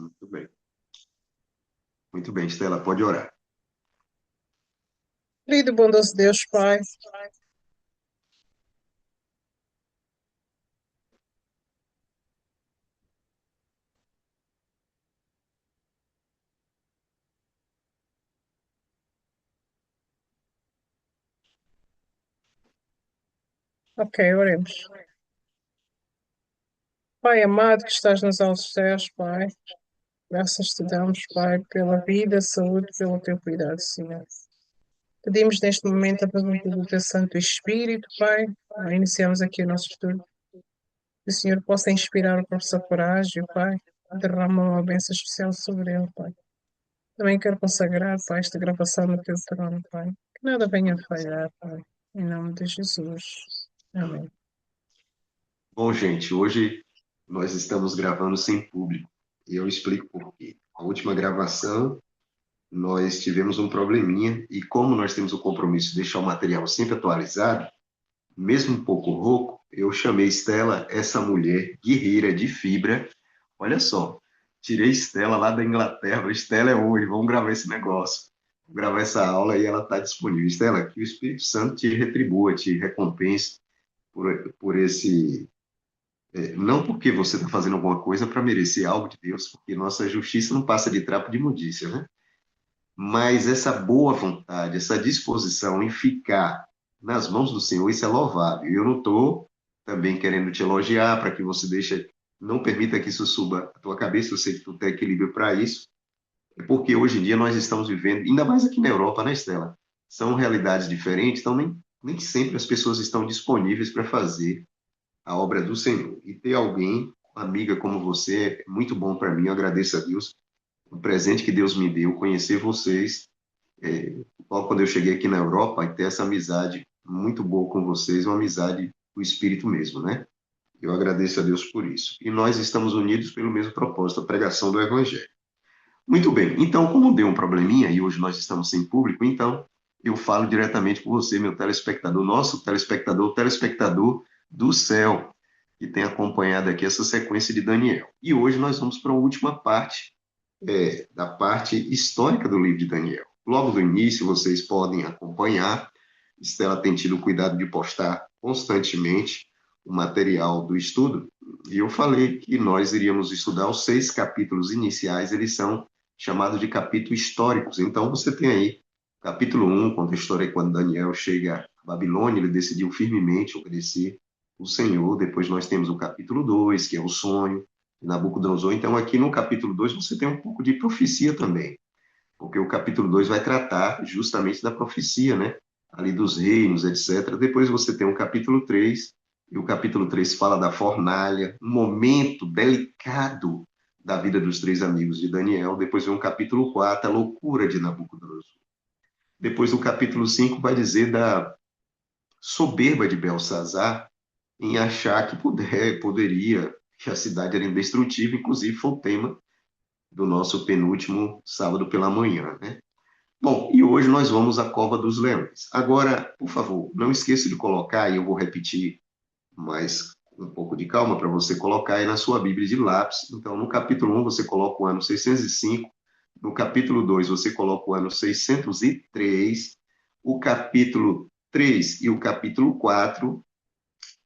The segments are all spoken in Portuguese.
Muito bem. Muito bem, Estela, pode orar. Querido e bondoso Deus, Pai. Ok, oremos. Pai amado que estás nos altos céus, Pai. Graças te damos, Pai, pela vida, saúde, pelo teu cuidado, Senhor. Pedimos neste momento a presença do teu Santo Espírito, Pai. Iniciamos aqui o nosso estudo. Que o Senhor possa inspirar o professor Coragem, Pai. Derrama uma bênção especial sobre ele, Pai. Também quero consagrar, Pai, esta gravação no teu trono, Pai. Que nada venha a falhar, Pai. Em nome de Jesus. Amém. Bom, gente, hoje nós estamos gravando sem público. E eu explico por quê. A última gravação, nós tivemos um probleminha e como nós temos o compromisso de deixar o material sempre atualizado, mesmo um pouco rouco, eu chamei Estela, essa mulher guerreira de fibra. Olha só, tirei Estela lá da Inglaterra. Estela é hoje, vamos gravar esse negócio. Vamos gravar essa aula e ela está disponível. Estela, que o Espírito Santo te retribua, te recompense por esse. Não porque você está fazendo alguma coisa para merecer algo de Deus, porque nossa justiça não passa de trapo de imundícia, né? Mas essa boa vontade, essa disposição em ficar nas mãos do Senhor, isso é louvável. E eu não estou também querendo te elogiar para que você deixe, não permita que isso suba a tua cabeça, eu sei que tu tem equilíbrio para isso, é porque hoje em dia nós estamos vivendo, ainda mais aqui na Europa, né, Estela? São realidades diferentes, então nem sempre as pessoas estão disponíveis para fazer a obra do Senhor. E ter alguém, uma amiga como você, é muito bom para mim, eu agradeço a Deus, o presente que Deus me deu, conhecer vocês, logo quando eu cheguei aqui na Europa, e ter essa amizade muito boa com vocês, uma amizade do Espírito mesmo, né? Eu agradeço a Deus por isso. E nós estamos unidos pelo mesmo propósito, a pregação do Evangelho. Muito bem, então, como deu um probleminha e hoje nós estamos sem público, então eu falo diretamente com você, meu telespectador, nosso telespectador, telespectador do céu, que tem acompanhado aqui essa sequência de Daniel. E hoje nós vamos para a última parte, da parte histórica do livro de Daniel. Logo do início, vocês podem acompanhar. Estela tem tido o cuidado de postar constantemente o material do estudo, e eu falei que nós iríamos estudar os 6 capítulos iniciais, eles são chamados de capítulos históricos. Então, você tem aí capítulo 1, conta a história quando Daniel chega à Babilônia, ele decidiu firmemente obedecer o Senhor. Depois nós temos o capítulo 2, que é o sonho de Nabucodonosor. Então, aqui no capítulo 2 você tem um pouco de profecia também, porque o capítulo 2 vai tratar justamente da profecia, né? Ali dos reinos, etc. Depois você tem o capítulo 3 e o capítulo 3 fala da fornalha, um momento delicado da vida dos 3 amigos de Daniel. Depois vem o capítulo 4 a loucura de Nabucodonosor. Depois o capítulo 5 vai dizer da soberba de Belsazar em achar que poderia, que a cidade era indestrutível, inclusive foi o tema do nosso penúltimo sábado pela manhã, né? Bom, e hoje nós vamos à Cova dos Leões. Agora, por favor, não esqueça de colocar, e eu vou repetir mais um pouco de calma para você colocar aí na sua Bíblia de lápis. Então, no capítulo 1 você coloca o ano 605, no capítulo 2 você coloca o ano 603, o capítulo 3 e o capítulo 4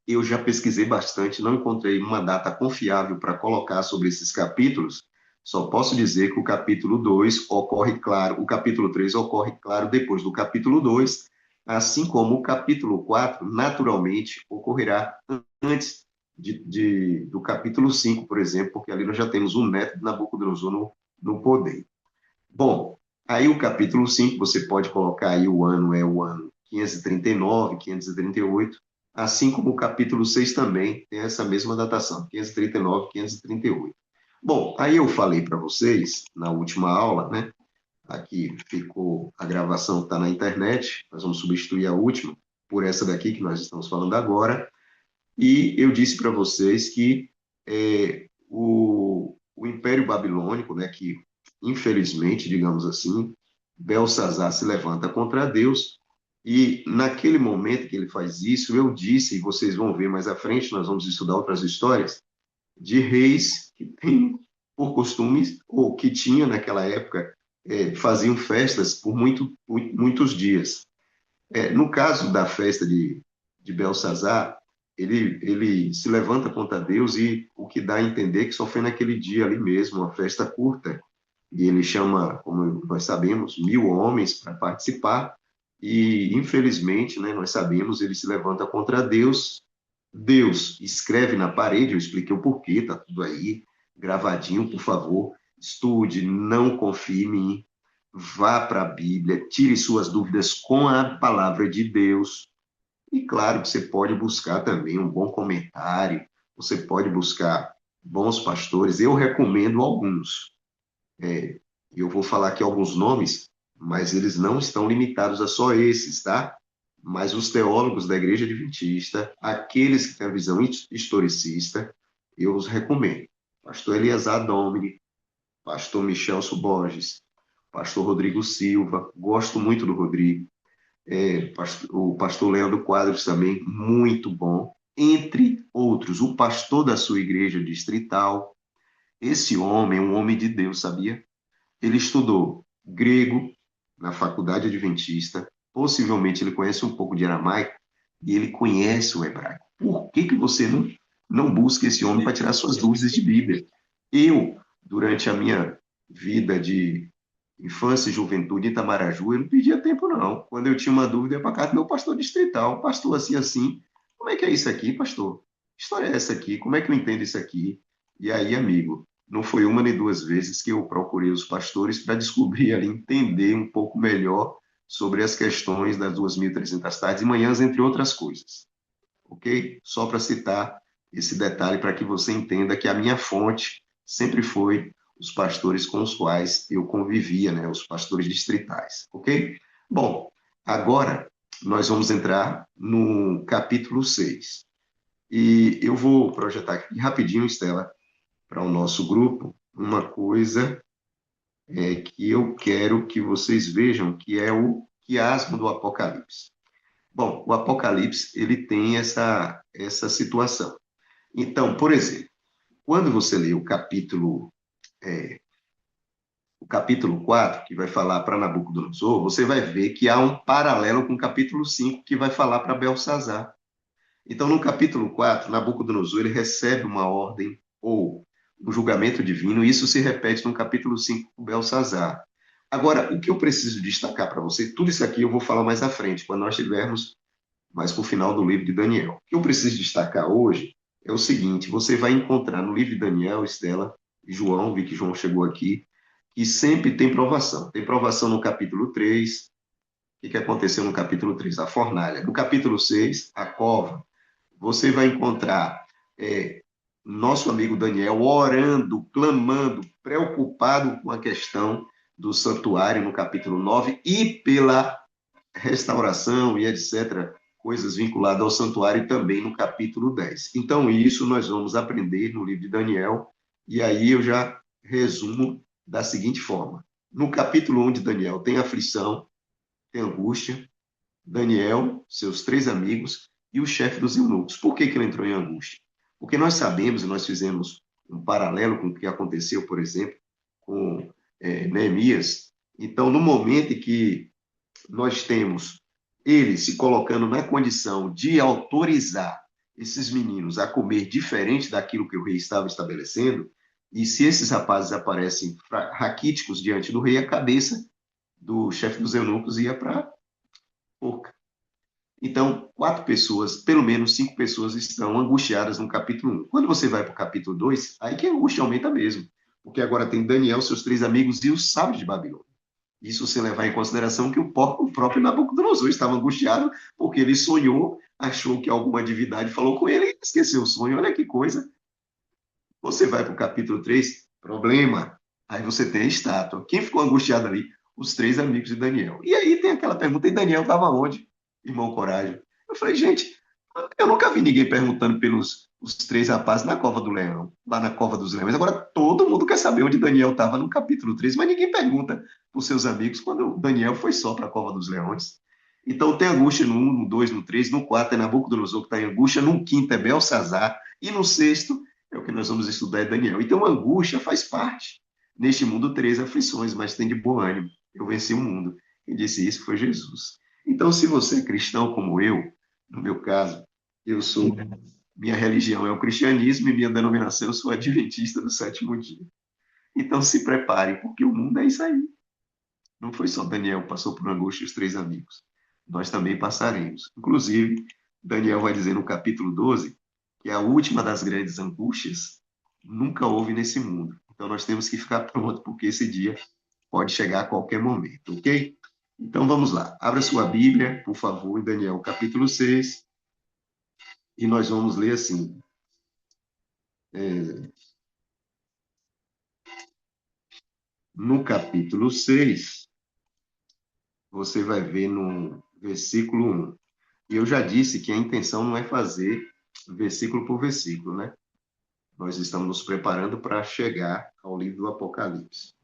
eu já pesquisei bastante, não encontrei uma data confiável para colocar sobre esses capítulos. Só posso dizer que o capítulo 2 ocorre claro, o capítulo 3 ocorre claro depois do capítulo 2, assim como o capítulo 4 naturalmente ocorrerá antes do capítulo 5, por exemplo, porque ali nós já temos um neto de Nabucodonosor no poder. Bom, aí o capítulo 5 você pode colocar aí o ano, é o ano 539, 538, assim como o capítulo 6 também tem essa mesma datação, 539, 538. Bom, aí eu falei para vocês na última aula, né? Aqui ficou a gravação que está na internet, nós vamos substituir a última por essa daqui que nós estamos falando agora, e eu disse para vocês que o Império Babilônico, né, que infelizmente, digamos assim, Belsazar se levanta contra Deus, e naquele momento que ele faz isso, eu disse, e vocês vão ver mais à frente, nós vamos estudar outras histórias, de reis que têm por costumes, ou que tinha naquela época, faziam festas por muitos dias. No caso da festa de Belsazar, ele se levanta contra Deus e o que dá a entender que só foi naquele dia ali mesmo, uma festa curta. E ele chama, como nós sabemos, 1.000 homens para participar. E, infelizmente, né, nós sabemos, ele se levanta contra Deus. Deus escreve na parede, eu expliquei o porquê, tá tudo aí, gravadinho, por favor. Estude, não confie em mim, vá para a Bíblia, tire suas dúvidas com a palavra de Deus. E claro que você pode buscar também um bom comentário, você pode buscar bons pastores. Eu recomendo alguns. Eu vou falar aqui alguns nomes, mas eles não estão limitados a só esses, tá? Mas os teólogos da Igreja Adventista, aqueles que têm a visão historicista, eu os recomendo. Pastor Eliazar Domini, pastor Michel Borges, pastor Rodrigo Silva, gosto muito do Rodrigo, o pastor Leandro Quadros também, muito bom, entre outros, o pastor da sua igreja distrital. Esse homem é um homem de Deus, sabia? Ele estudou grego na faculdade adventista, possivelmente ele conhece um pouco de aramaico e ele conhece o hebraico. Por que você não busca esse homem para tirar suas dúvidas de Bíblia? Eu, durante a minha vida de infância e juventude em Itamaraju, eu não perdia tempo, não. Quando eu tinha uma dúvida, eu ia para casa do meu pastor distrital, pastor assim, assim, como é que é isso aqui, pastor? Que história é essa aqui? Como é que eu entendo isso aqui? E aí, amigo, não foi uma nem duas vezes que eu procurei os pastores para descobrir ali, entender um pouco melhor sobre as questões das 2.300 tardes e manhãs, entre outras coisas. Ok? Só para citar esse detalhe para que você entenda que a minha fonte sempre foi os pastores com os quais eu convivia, né? Os pastores distritais. Ok? Bom, agora nós vamos entrar no capítulo 6. E eu vou projetar aqui rapidinho, Estela, para o nosso grupo, uma coisa que eu quero que vocês vejam, que é o quiasmo do Apocalipse. Bom, o Apocalipse, ele tem essa situação. Então, por exemplo, quando você lê o capítulo 4, que vai falar para Nabucodonosor, você vai ver que há um paralelo com o capítulo 5, que vai falar para Belsazar. Então, no capítulo 4, Nabucodonosor ele recebe uma ordem ou um julgamento divino, e isso se repete no capítulo 5 com Belsazar. Agora, o que eu preciso destacar para você, tudo isso aqui eu vou falar mais à frente, quando nós estivermos mais para o final do livro de Daniel. O que eu preciso destacar hoje é o seguinte: você vai encontrar no livro de Daniel, Estela e João, vi que João chegou aqui, que sempre tem provação. Tem provação no capítulo 3. O que aconteceu no capítulo 3? A fornalha. No capítulo 6, a cova. Você vai encontrar nosso amigo Daniel orando, clamando, preocupado com a questão do santuário no capítulo 9 e pela restauração e etc., coisas vinculadas ao santuário também no capítulo 10. Então, isso nós vamos aprender no livro de Daniel, e aí eu já resumo da seguinte forma. No capítulo 1 de Daniel tem aflição, tem angústia, Daniel, seus 3 amigos e o chefe dos eunucos. Por que ele entrou em angústia? Porque nós sabemos, e nós fizemos um paralelo com o que aconteceu, por exemplo, com Neemias. Então, no momento em que nós temos ele se colocando na condição de autorizar esses meninos a comer diferente daquilo que o rei estava estabelecendo, e se esses rapazes aparecem raquíticos diante do rei, a cabeça do chefe dos eunucos ia para a boca. Então, 4 pessoas, pelo menos 5 pessoas, estão angustiadas no capítulo 1. Quando você vai para o capítulo 2, aí que a angústia aumenta mesmo. Porque agora tem Daniel, seus 3 amigos e os sábios de Babilônia. Isso sem levar em consideração que o próprio Nabucodonosor estava angustiado, porque ele sonhou, achou que alguma divindade falou com ele e esqueceu o sonho. Olha que coisa. Você vai para o capítulo 3, problema. Aí você tem a estátua. Quem ficou angustiado ali? Os 3 amigos de Daniel. E aí tem aquela pergunta: e Daniel estava onde, irmão Coragem? Eu falei, gente, eu nunca vi ninguém perguntando pelos os 3 rapazes na cova do leão, lá na cova dos leões. Agora todo mundo quer saber onde Daniel estava no capítulo 3, mas ninguém pergunta para os seus amigos quando Daniel foi só para a cova dos leões. Então tem angústia no 1, no 2, no 3, no 4 é Nabucodonosor que está em angústia, no 5 é Belsazar, e no 6 É o que nós vamos estudar em Daniel. Então, a angústia faz parte. Neste mundo, 3 aflições, mas tem de bom ânimo. Eu venci o mundo. Quem disse isso foi Jesus. Então, se você é cristão como eu, no meu caso, eu sou, minha religião é o cristianismo e minha denominação, eu sou adventista do sétimo dia. Então, se prepare, porque o mundo é isso aí. Não foi só Daniel que passou por angústia e os 3 amigos. Nós também passaremos. Inclusive, Daniel vai dizer no capítulo 12 que a última das grandes angústias nunca houve nesse mundo. Então nós temos que ficar pronto, porque esse dia pode chegar a qualquer momento, ok? Então vamos lá. Abra sua Bíblia, por favor, em Daniel capítulo 6, e nós vamos ler assim. No capítulo 6, você vai ver no versículo 1. E eu já disse que a intenção não é fazer versículo por versículo, né? Nós estamos nos preparando para chegar ao livro do Apocalipse.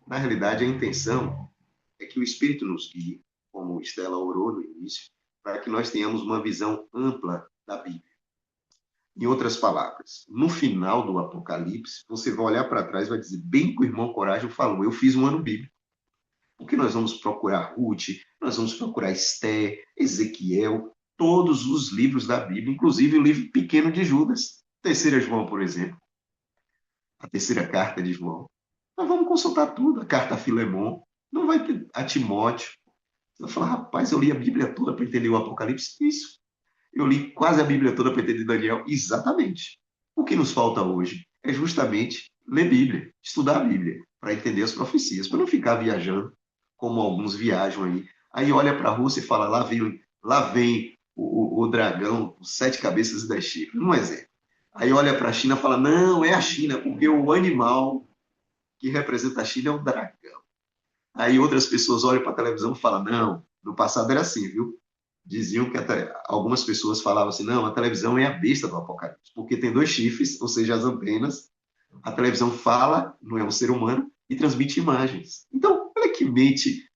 Na realidade, a intenção é que o Espírito nos guie, como Estela orou no início, para que nós tenhamos uma visão ampla da Bíblia. Em outras palavras, no final do Apocalipse, você vai olhar para trás e vai dizer, bem que o irmão Coragem falou, eu fiz um ano bíblico. Porque nós vamos procurar Ruth, nós vamos procurar Esté, Ezequiel, todos os livros da Bíblia, inclusive o livro pequeno de Judas, Terceira João, por exemplo, a terceira carta de João. Nós vamos consultar tudo, a carta a Filemon, não vai ter a Timóteo. Você vai falar, rapaz, eu li a Bíblia toda para entender o Apocalipse? Isso. Eu li quase a Bíblia toda para entender Daniel? Exatamente. O que nos falta hoje é justamente ler Bíblia, estudar a Bíblia, para entender as profecias, para não ficar viajando como alguns viajam aí. Aí olha para a Rússia e fala, lá vem o dragão, os 7 cabeças e 10 chifres, um exemplo. Aí olha para a China e fala, não, é a China, porque o animal que representa a China é o dragão. Aí outras pessoas olham para a televisão e falam, não, no passado era assim, viu? Diziam que até, algumas pessoas falavam assim, não, a televisão é a besta do Apocalipse, porque tem 2 chifres, ou seja, as antenas, a televisão fala, não é um ser humano, e transmite imagens. Então, olha que mente,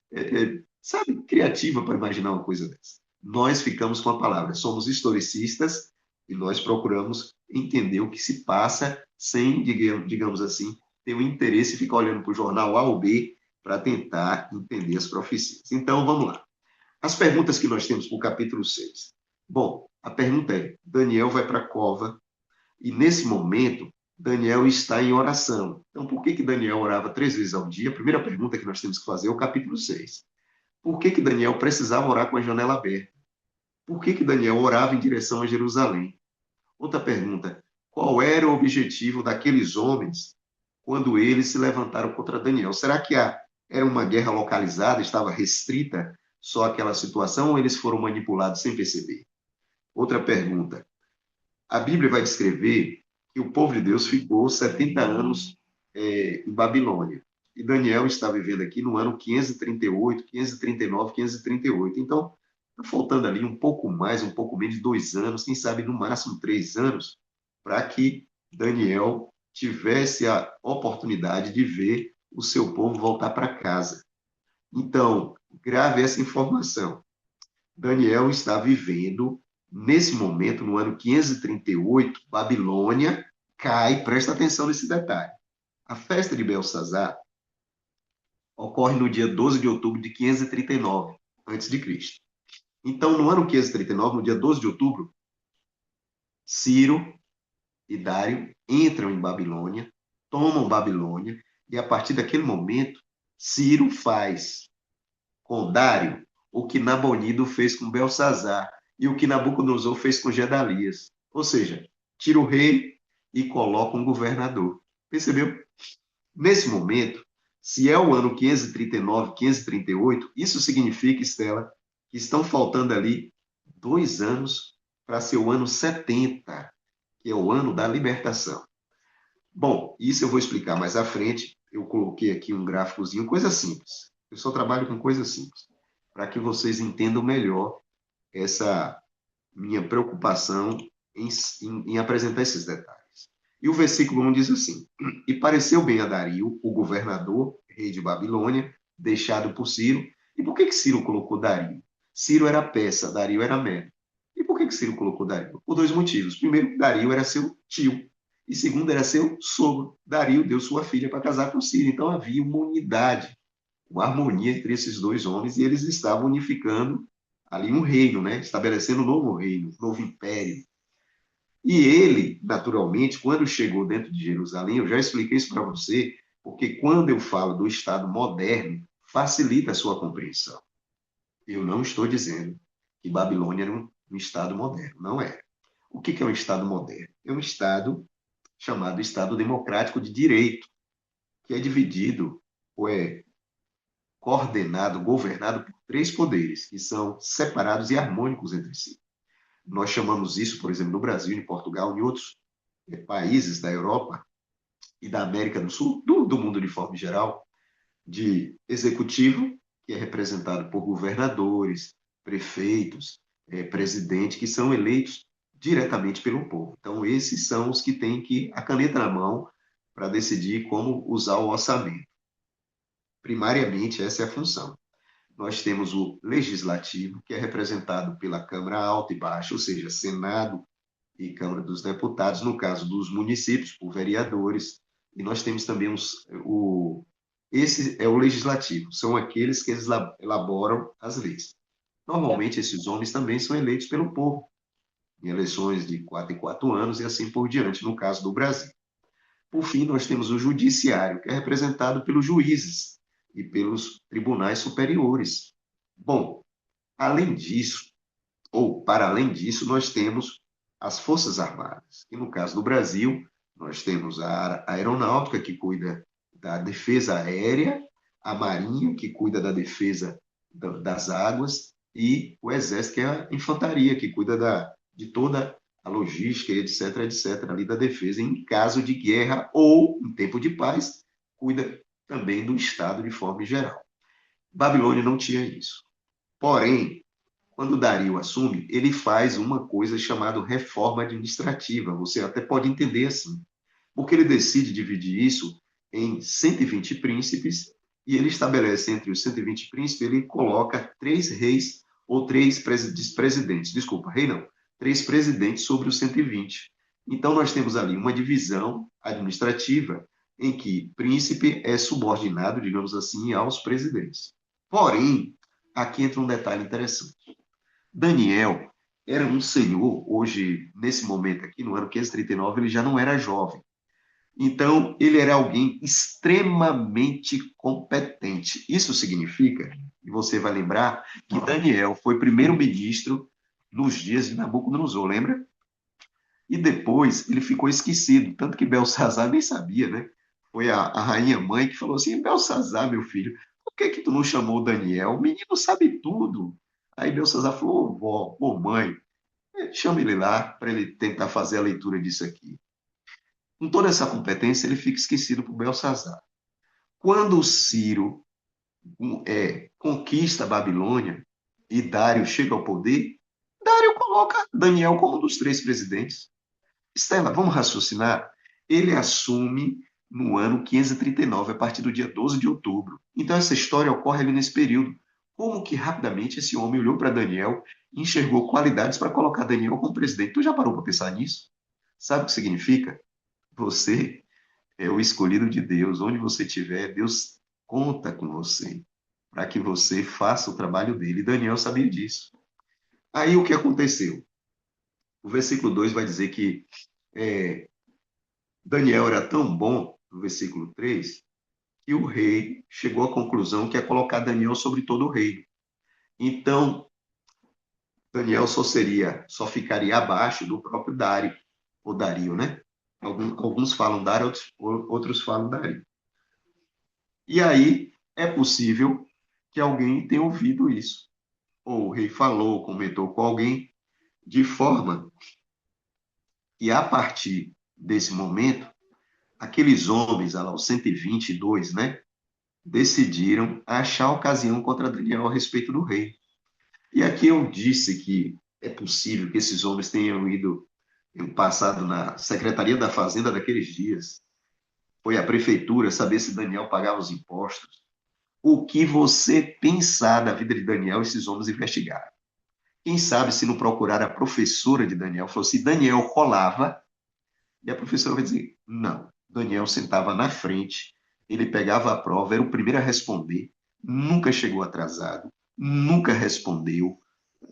sabe, criativa para imaginar uma coisa dessa. Nós ficamos com a palavra, somos historicistas e nós procuramos entender o que se passa sem, digamos assim, ter o interesse em ficar olhando para o jornal A ou B para tentar entender as profecias. Então, vamos lá. As perguntas que nós temos para o capítulo 6. Bom, a pergunta é: Daniel vai para a cova e nesse momento Daniel está em oração. Então, por que Daniel orava 3 vezes ao dia? A primeira pergunta que nós temos que fazer é o capítulo 6. Por que Daniel precisava orar com a janela aberta? Por que Daniel orava em direção a Jerusalém? Outra pergunta: qual era o objetivo daqueles homens quando eles se levantaram contra Daniel? Será que era uma guerra localizada, estava restrita só àquela situação, ou eles foram manipulados sem perceber? Outra pergunta: a Bíblia vai descrever que o povo de Deus ficou 70 anos em Babilônia. E Daniel está vivendo aqui no ano 538, 539, 538. Então, está faltando ali um pouco mais, um pouco menos de 2 anos, quem sabe no máximo 3 anos, para que Daniel tivesse a oportunidade de ver o seu povo voltar para casa. Então, grave essa informação. Daniel está vivendo, nesse momento, no ano 538, Babilônia cai, presta atenção nesse detalhe. A festa de Belsazar ocorre no dia 12 de outubro de 539, antes de Cristo. Então, no ano 539, no dia 12 de outubro, Ciro e Dário entram em Babilônia, tomam Babilônia, e a partir daquele momento, Ciro faz com Dário o que Nabonido fez com Belsazar e o que Nabucodonosor fez com Gedalias. Ou seja, tira o rei e coloca um governador. Percebeu? Nesse momento, se é o ano 539, 538, isso significa, Estela, que estão faltando ali 2 anos para ser o ano 70, que é o ano da libertação. Bom, isso eu vou explicar mais à frente. Eu coloquei aqui um gráficozinho, coisa simples. Eu só trabalho com coisas simples, para que vocês entendam melhor essa minha preocupação em apresentar esses detalhes. E o versículo 1 diz assim: E pareceu bem a Dario, o governador, rei de Babilônia, deixado por Ciro. E por que Ciro colocou Dario? Ciro era peça, Dario era Medo. E por que Ciro colocou Dario? Por 2 motivos. Primeiro, Dario era seu tio. e segundo era seu sogro. Dario deu sua filha para casar com Ciro. Então havia uma unidade, uma harmonia entre esses dois homens, e eles estavam unificando ali um reino, né? Estabelecendo um novo reino, um novo império. E ele, naturalmente, quando chegou dentro de Jerusalém, eu já expliquei isso para você, porque quando eu falo do Estado moderno, facilita a sua compreensão. Eu não estou dizendo que Babilônia era um Estado moderno, não é. O que é um Estado moderno? É um Estado chamado Estado Democrático de Direito, que é dividido, ou é coordenado, governado por três poderes, que são separados e harmônicos entre si. Nós chamamos isso, por exemplo, no Brasil, em Portugal, em outros países da Europa e da América do Sul, do mundo de forma geral, de executivo, que é representado por governadores, prefeitos, presidente, que são eleitos diretamente pelo povo. Então, esses são os que têm que a caneta na mão para decidir como usar o orçamento. Primariamente, essa é a função. Nós temos o legislativo, que é representado pela Câmara Alta e Baixa, ou seja, Senado e Câmara dos Deputados, no caso dos municípios, por vereadores, e nós temos também esse é o legislativo, são aqueles que elaboram as leis. Normalmente, esses homens também são eleitos pelo povo, em eleições de 4 em 4 anos e assim por diante, no caso do Brasil. Por fim, nós temos o judiciário, que é representado pelos juízes e pelos tribunais superiores. Bom, além disso, ou para além disso, nós temos as Forças Armadas, que no caso do Brasil, nós temos a Aeronáutica, que cuida da defesa aérea, a Marinha, que cuida da defesa das águas, e o Exército, que é a infantaria, que cuida de toda a logística, etc., etc., ali da defesa, em caso de guerra ou em tempo de paz, cuida também do Estado de forma geral. Babilônia não tinha isso. Porém, quando Dario assume, ele faz uma coisa chamada reforma administrativa. Você até pode entender assim, porque ele decide dividir isso em 120 príncipes e ele estabelece entre os 120 príncipes, ele coloca três reis ou três presidentes. Desculpa, rei não. Três presidentes sobre os 120. Então, nós temos ali uma divisão administrativa em que príncipe é subordinado, digamos assim, aos presidentes. Porém, aqui entra um detalhe interessante. Daniel era um senhor, hoje, nesse momento aqui, no ano 539, ele já não era jovem. Então, ele era alguém extremamente competente. Isso significa, e você vai lembrar, que Daniel foi primeiro-ministro nos dias de Nabucodonosor, lembra? E depois ele ficou esquecido, tanto que Belsazar nem sabia, né? Foi a rainha mãe que falou assim: Belsazar, meu filho, por que que tu não chamou Daniel? O menino sabe tudo. Aí Belsazar falou: ô vó, ô mãe, chama ele lá para ele tentar fazer a leitura disso aqui. Com toda essa competência, ele fica esquecido por Belsazar. Quando Ciro conquista a Babilônia e Dário chega ao poder, Dário coloca Daniel como um dos três presidentes. Estela, vamos raciocinar? Ele assume no ano 539, a partir do dia 12 de outubro. Então, essa história ocorre ali nesse período. Como que rapidamente esse homem olhou para Daniel e enxergou qualidades para colocar Daniel como presidente? Tu já parou para pensar nisso? Sabe o que significa? Você é o escolhido de Deus. Onde você estiver, Deus conta com você para que você faça o trabalho dele. E Daniel sabia disso. Aí o que aconteceu? O versículo 2 vai dizer que é, Daniel era tão bom, no versículo 3, que o rei chegou à conclusão que é colocar Daniel sobre todo o reino. Então, Daniel só ficaria abaixo do próprio Dário, ou Dario, né? Alguns falam Dário, outros falam Dario. E aí é possível que alguém tenha ouvido isso. Ou o rei falou, comentou com alguém, de forma que a partir desse momento, aqueles homens, lá, os 122, né, decidiram achar ocasião contra Daniel a respeito do rei. E aqui eu disse que é possível que esses homens tenham passado na Secretaria da Fazenda daqueles dias. Foi a prefeitura saber se Daniel pagava os impostos. O que você pensar da vida de Daniel, esses homens investigaram. Quem sabe se não procurar a professora de Daniel, falou se Daniel colava E a professora vai dizer: não. Daniel sentava na frente, ele pegava a prova, era o primeiro a responder, nunca chegou atrasado, nunca respondeu.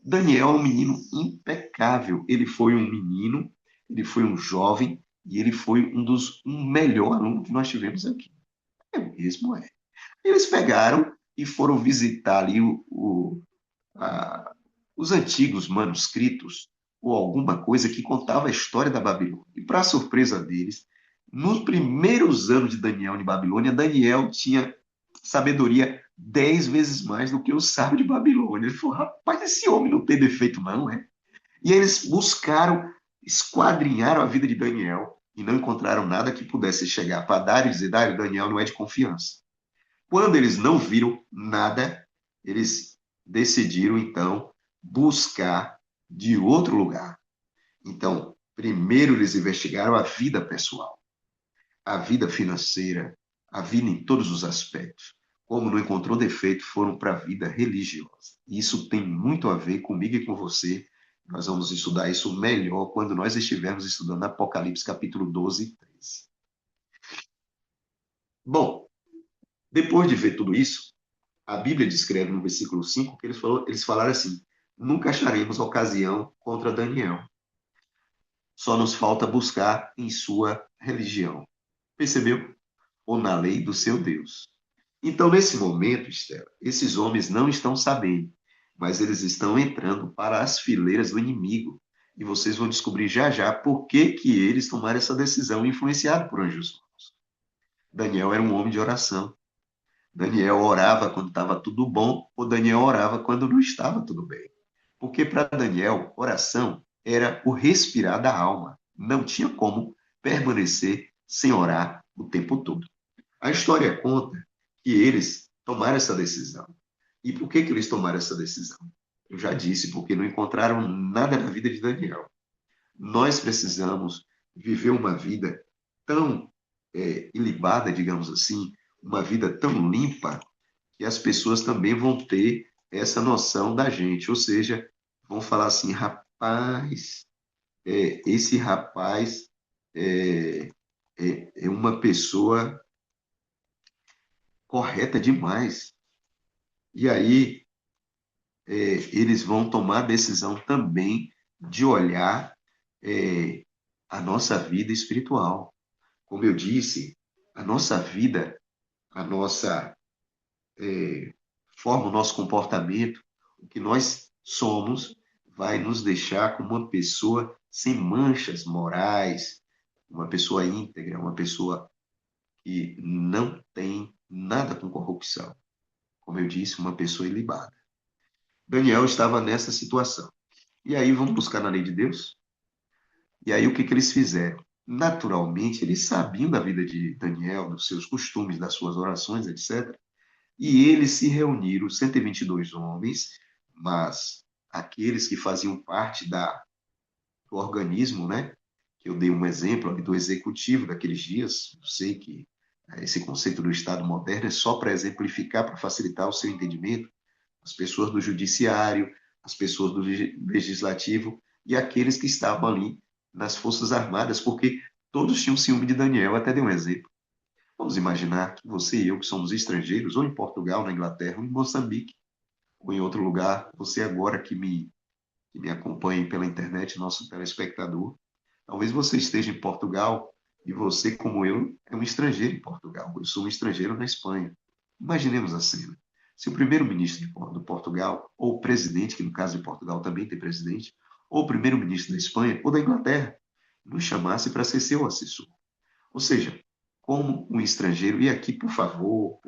Daniel é um menino impecável. Ele foi um menino, ele foi um jovem e ele foi um melhor aluno que nós tivemos aqui. É mesmo, é. Eles pegaram e foram visitar ali a- os antigos manuscritos ou alguma coisa que contava a história da Babilônia. E, para surpresa deles, nos primeiros anos de Daniel em Babilônia, Daniel tinha sabedoria 10 vezes mais do que o sábio de Babilônia. Ele falou: rapaz, esse homem não tem defeito, não, é? E eles buscaram, esquadrinharam a vida de Daniel e não encontraram nada que pudesse chegar para Dário e dizer: Dário, Daniel não é de confiança. Quando eles não viram nada, eles decidiram, então, buscar de outro lugar. Então, primeiro eles investigaram a vida pessoal, a vida financeira, a vida em todos os aspectos. Como não encontrou defeito, foram para a vida religiosa. Isso tem muito a ver comigo e com você. Nós vamos estudar isso melhor quando nós estivermos estudando Apocalipse capítulo 12 e 13. Bom, depois de ver tudo isso, a Bíblia descreve no versículo 5 que eles falaram assim: nunca acharemos ocasião contra Daniel. Só nos falta buscar em sua religião. Percebeu? Ou na lei do seu Deus. Então, nesse momento, Estela, esses homens não estão sabendo, mas eles estão entrando para as fileiras do inimigo. E vocês vão descobrir já já por que, que eles tomaram essa decisão influenciado por anjos. Daniel era um homem de oração. Daniel orava quando estava tudo bom, ou Daniel orava quando não estava tudo bem. Porque para Daniel, oração era o respirar da alma. Não tinha como permanecer sem orar o tempo todo. A história conta que eles tomaram essa decisão. E por que, que eles tomaram essa decisão? Eu já disse, porque não encontraram nada na vida de Daniel. Nós precisamos viver uma vida tão ilibada, digamos assim, uma vida tão limpa, que as pessoas também vão ter essa noção da gente. Ou seja, vão falar assim: rapaz, esse rapaz é, é uma pessoa correta demais. E aí eles vão tomar a decisão também de olhar é, a nossa vida espiritual. Como eu disse, a nossa vida, a nossa forma, o nosso comportamento, o que nós somos, vai nos deixar como uma pessoa sem manchas morais, uma pessoa íntegra, uma pessoa que não tem nada com corrupção. Como eu disse, uma pessoa ilibada. Daniel estava nessa situação. E aí vamos buscar na lei de Deus? E aí o que que eles fizeram? Naturalmente, eles sabiam da vida de Daniel, dos seus costumes, das suas orações, etc. E eles se reuniram, 122 homens, mas aqueles que faziam parte do organismo, né? Que eu dei um exemplo ali do executivo daqueles dias. Eu sei que esse conceito do Estado moderno é só para exemplificar, para facilitar o seu entendimento. As pessoas do judiciário, as pessoas do legislativo e aqueles que estavam ali nas Forças Armadas, porque todos tinham ciúme de Daniel. Até dei um exemplo. Vamos imaginar que você e eu, que somos estrangeiros, ou em Portugal, na Inglaterra, ou em Moçambique, ou em outro lugar, você agora que me acompanha pela internet, nosso telespectador, talvez você esteja em Portugal e você, como eu, é um estrangeiro em Portugal. Eu sou um estrangeiro na Espanha. Imaginemos a cena. Se o primeiro-ministro do Portugal, ou o presidente, que no caso de Portugal também tem presidente, ou o primeiro-ministro da Espanha ou da Inglaterra, nos chamasse para ser seu assessor. Ou seja, como um estrangeiro, e aqui, por favor,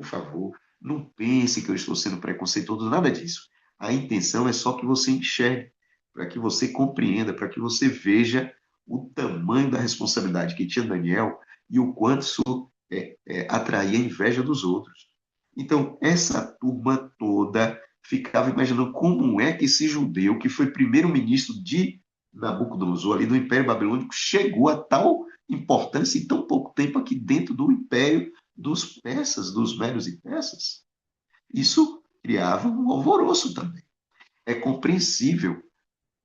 não pense que eu estou sendo preconceituoso, nada disso. A intenção é só que você enxergue, para que você compreenda, para que você veja o tamanho da responsabilidade que tinha Daniel e o quanto isso atraía a inveja dos outros. Então, essa turma toda ficava imaginando como é que esse judeu, que foi primeiro-ministro de Nabucodonosor, ali do Império Babilônico, chegou a tal importância em tão pouco tempo aqui dentro do Império dos persas, dos medos e persas. Isso criava um alvoroço também. É compreensível,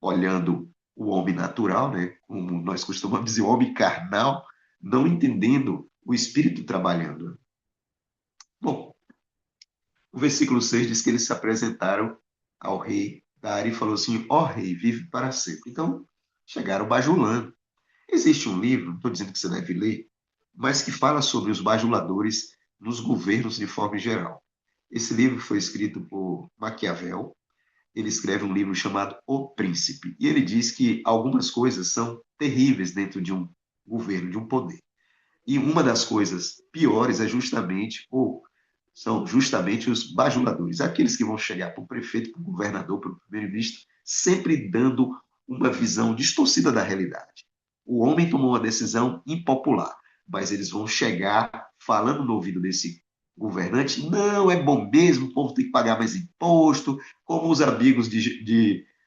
olhando o homem natural, né? Como nós costumamos dizer, o homem carnal, não entendendo o espírito trabalhando. Bom, o versículo 6 diz que eles se apresentaram ao rei Dário e falou assim: ó rei, vive para sempre. Então, chegaram bajulando. Existe um livro, não estou dizendo que você deve ler, mas que fala sobre os bajuladores nos governos de forma geral. Esse livro foi escrito por Maquiavel. Ele escreve um livro chamado O Príncipe. E ele diz que algumas coisas são terríveis dentro de um governo, de um poder. E uma das coisas piores é justamente, ou são justamente os bajuladores, aqueles que vão chegar para o prefeito, para o governador, para o primeiro-ministro, sempre dando uma visão distorcida da realidade. O homem tomou uma decisão impopular, mas eles vão chegar falando no ouvido desse governante, não, é bom mesmo, o povo tem que pagar mais imposto, como os amigos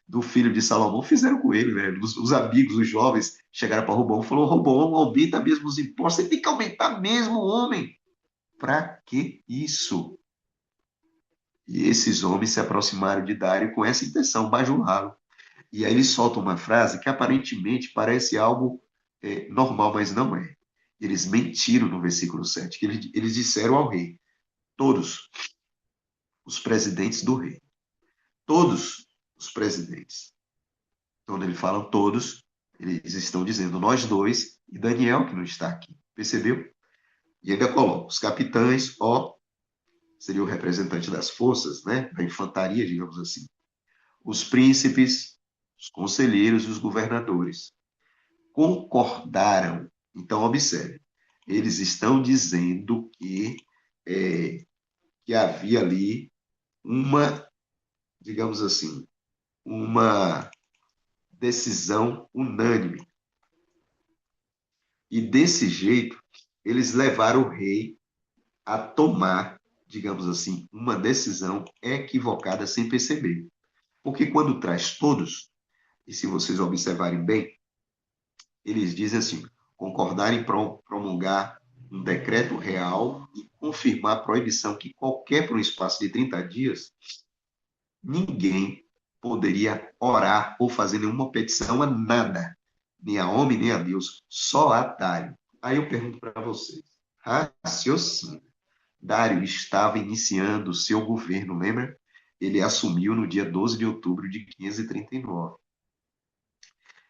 do filho de Salomão fizeram com ele, né? Os amigos, os jovens, chegaram para Robão e falaram, Robão, aumenta mesmo os impostos, você tem que aumentar mesmo, homem. Para que isso? E esses homens se aproximaram de Dário com essa intenção, bajulá-lo. E aí ele solta uma frase que aparentemente parece algo normal, mas não é. Eles mentiram no versículo 7, que eles disseram ao rei, todos os presidentes do rei, todos os presidentes. Então, quando ele fala todos, eles estão dizendo nós dois e Daniel, que não está aqui. Percebeu? E ainda coloca os capitães, ó, seria o representante das forças, né, da infantaria, digamos assim, os príncipes, os conselheiros e os governadores concordaram. Então, observe, eles estão dizendo que havia ali uma, digamos assim, uma decisão unânime. E desse jeito, eles levaram o rei a tomar, digamos assim, uma decisão equivocada sem perceber. Porque quando traz todos, e se vocês observarem bem, eles dizem assim: concordar em promulgar um decreto real e confirmar a proibição que qualquer, por um espaço de 30 dias, ninguém poderia orar ou fazer nenhuma petição a nada, nem a homem, nem a Deus, só a Dário. Aí eu pergunto para vocês: raciocínio. Dário estava iniciando o seu governo, lembra? Ele assumiu no dia 12 de outubro de 539.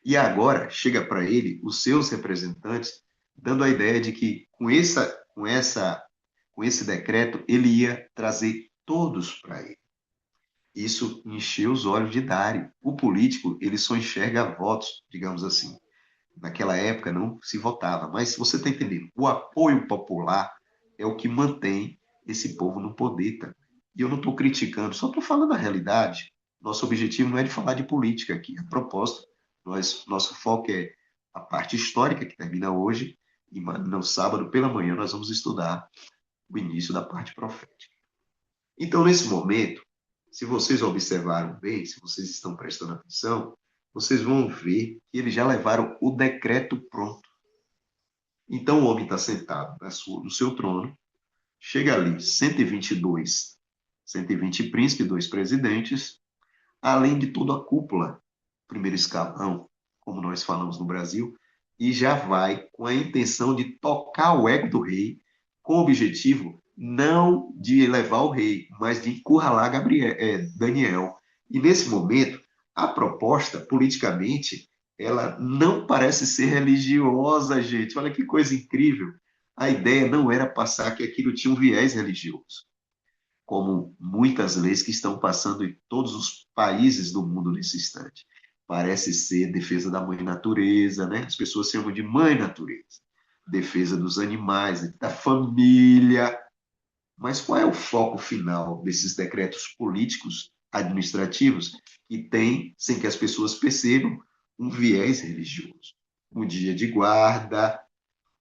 E agora chega para ele os seus representantes, dando a ideia de que com esse decreto ele ia trazer todos para ele. Isso encheu os olhos de Dário. O político, ele só enxerga votos, digamos assim. Naquela época não se votava, mas você está entendendo, o apoio popular é o que mantém esse povo no poder também. E eu não estou criticando, só estou falando a realidade. Nosso objetivo não é de falar de política aqui. A propósito, nosso foco é a parte histórica, que termina hoje, e no sábado pela manhã nós vamos estudar o início da parte profética. Então, nesse momento, se vocês observaram bem, se vocês estão prestando atenção, vocês vão ver que eles já levaram o decreto pronto. Então, o homem está sentado no seu trono, chega ali 120 príncipes, 2 presidentes, além de toda a cúpula, primeiro escalão, como nós falamos no Brasil, e já vai com a intenção de tocar o ego do rei, com o objetivo não de levar o rei, mas de encurralar Daniel. E nesse momento, a proposta, politicamente, ela não parece ser religiosa, gente. Olha que coisa incrível. A ideia não era passar que aquilo tinha um viés religioso, como muitas leis que estão passando em todos os países do mundo nesse instante. Parece ser defesa da mãe natureza, né? As pessoas chamam de mãe natureza. Defesa dos animais, da família. Mas qual é o foco final desses decretos políticos, administrativos, que tem, sem que as pessoas percebam, um viés religioso? Um dia de guarda,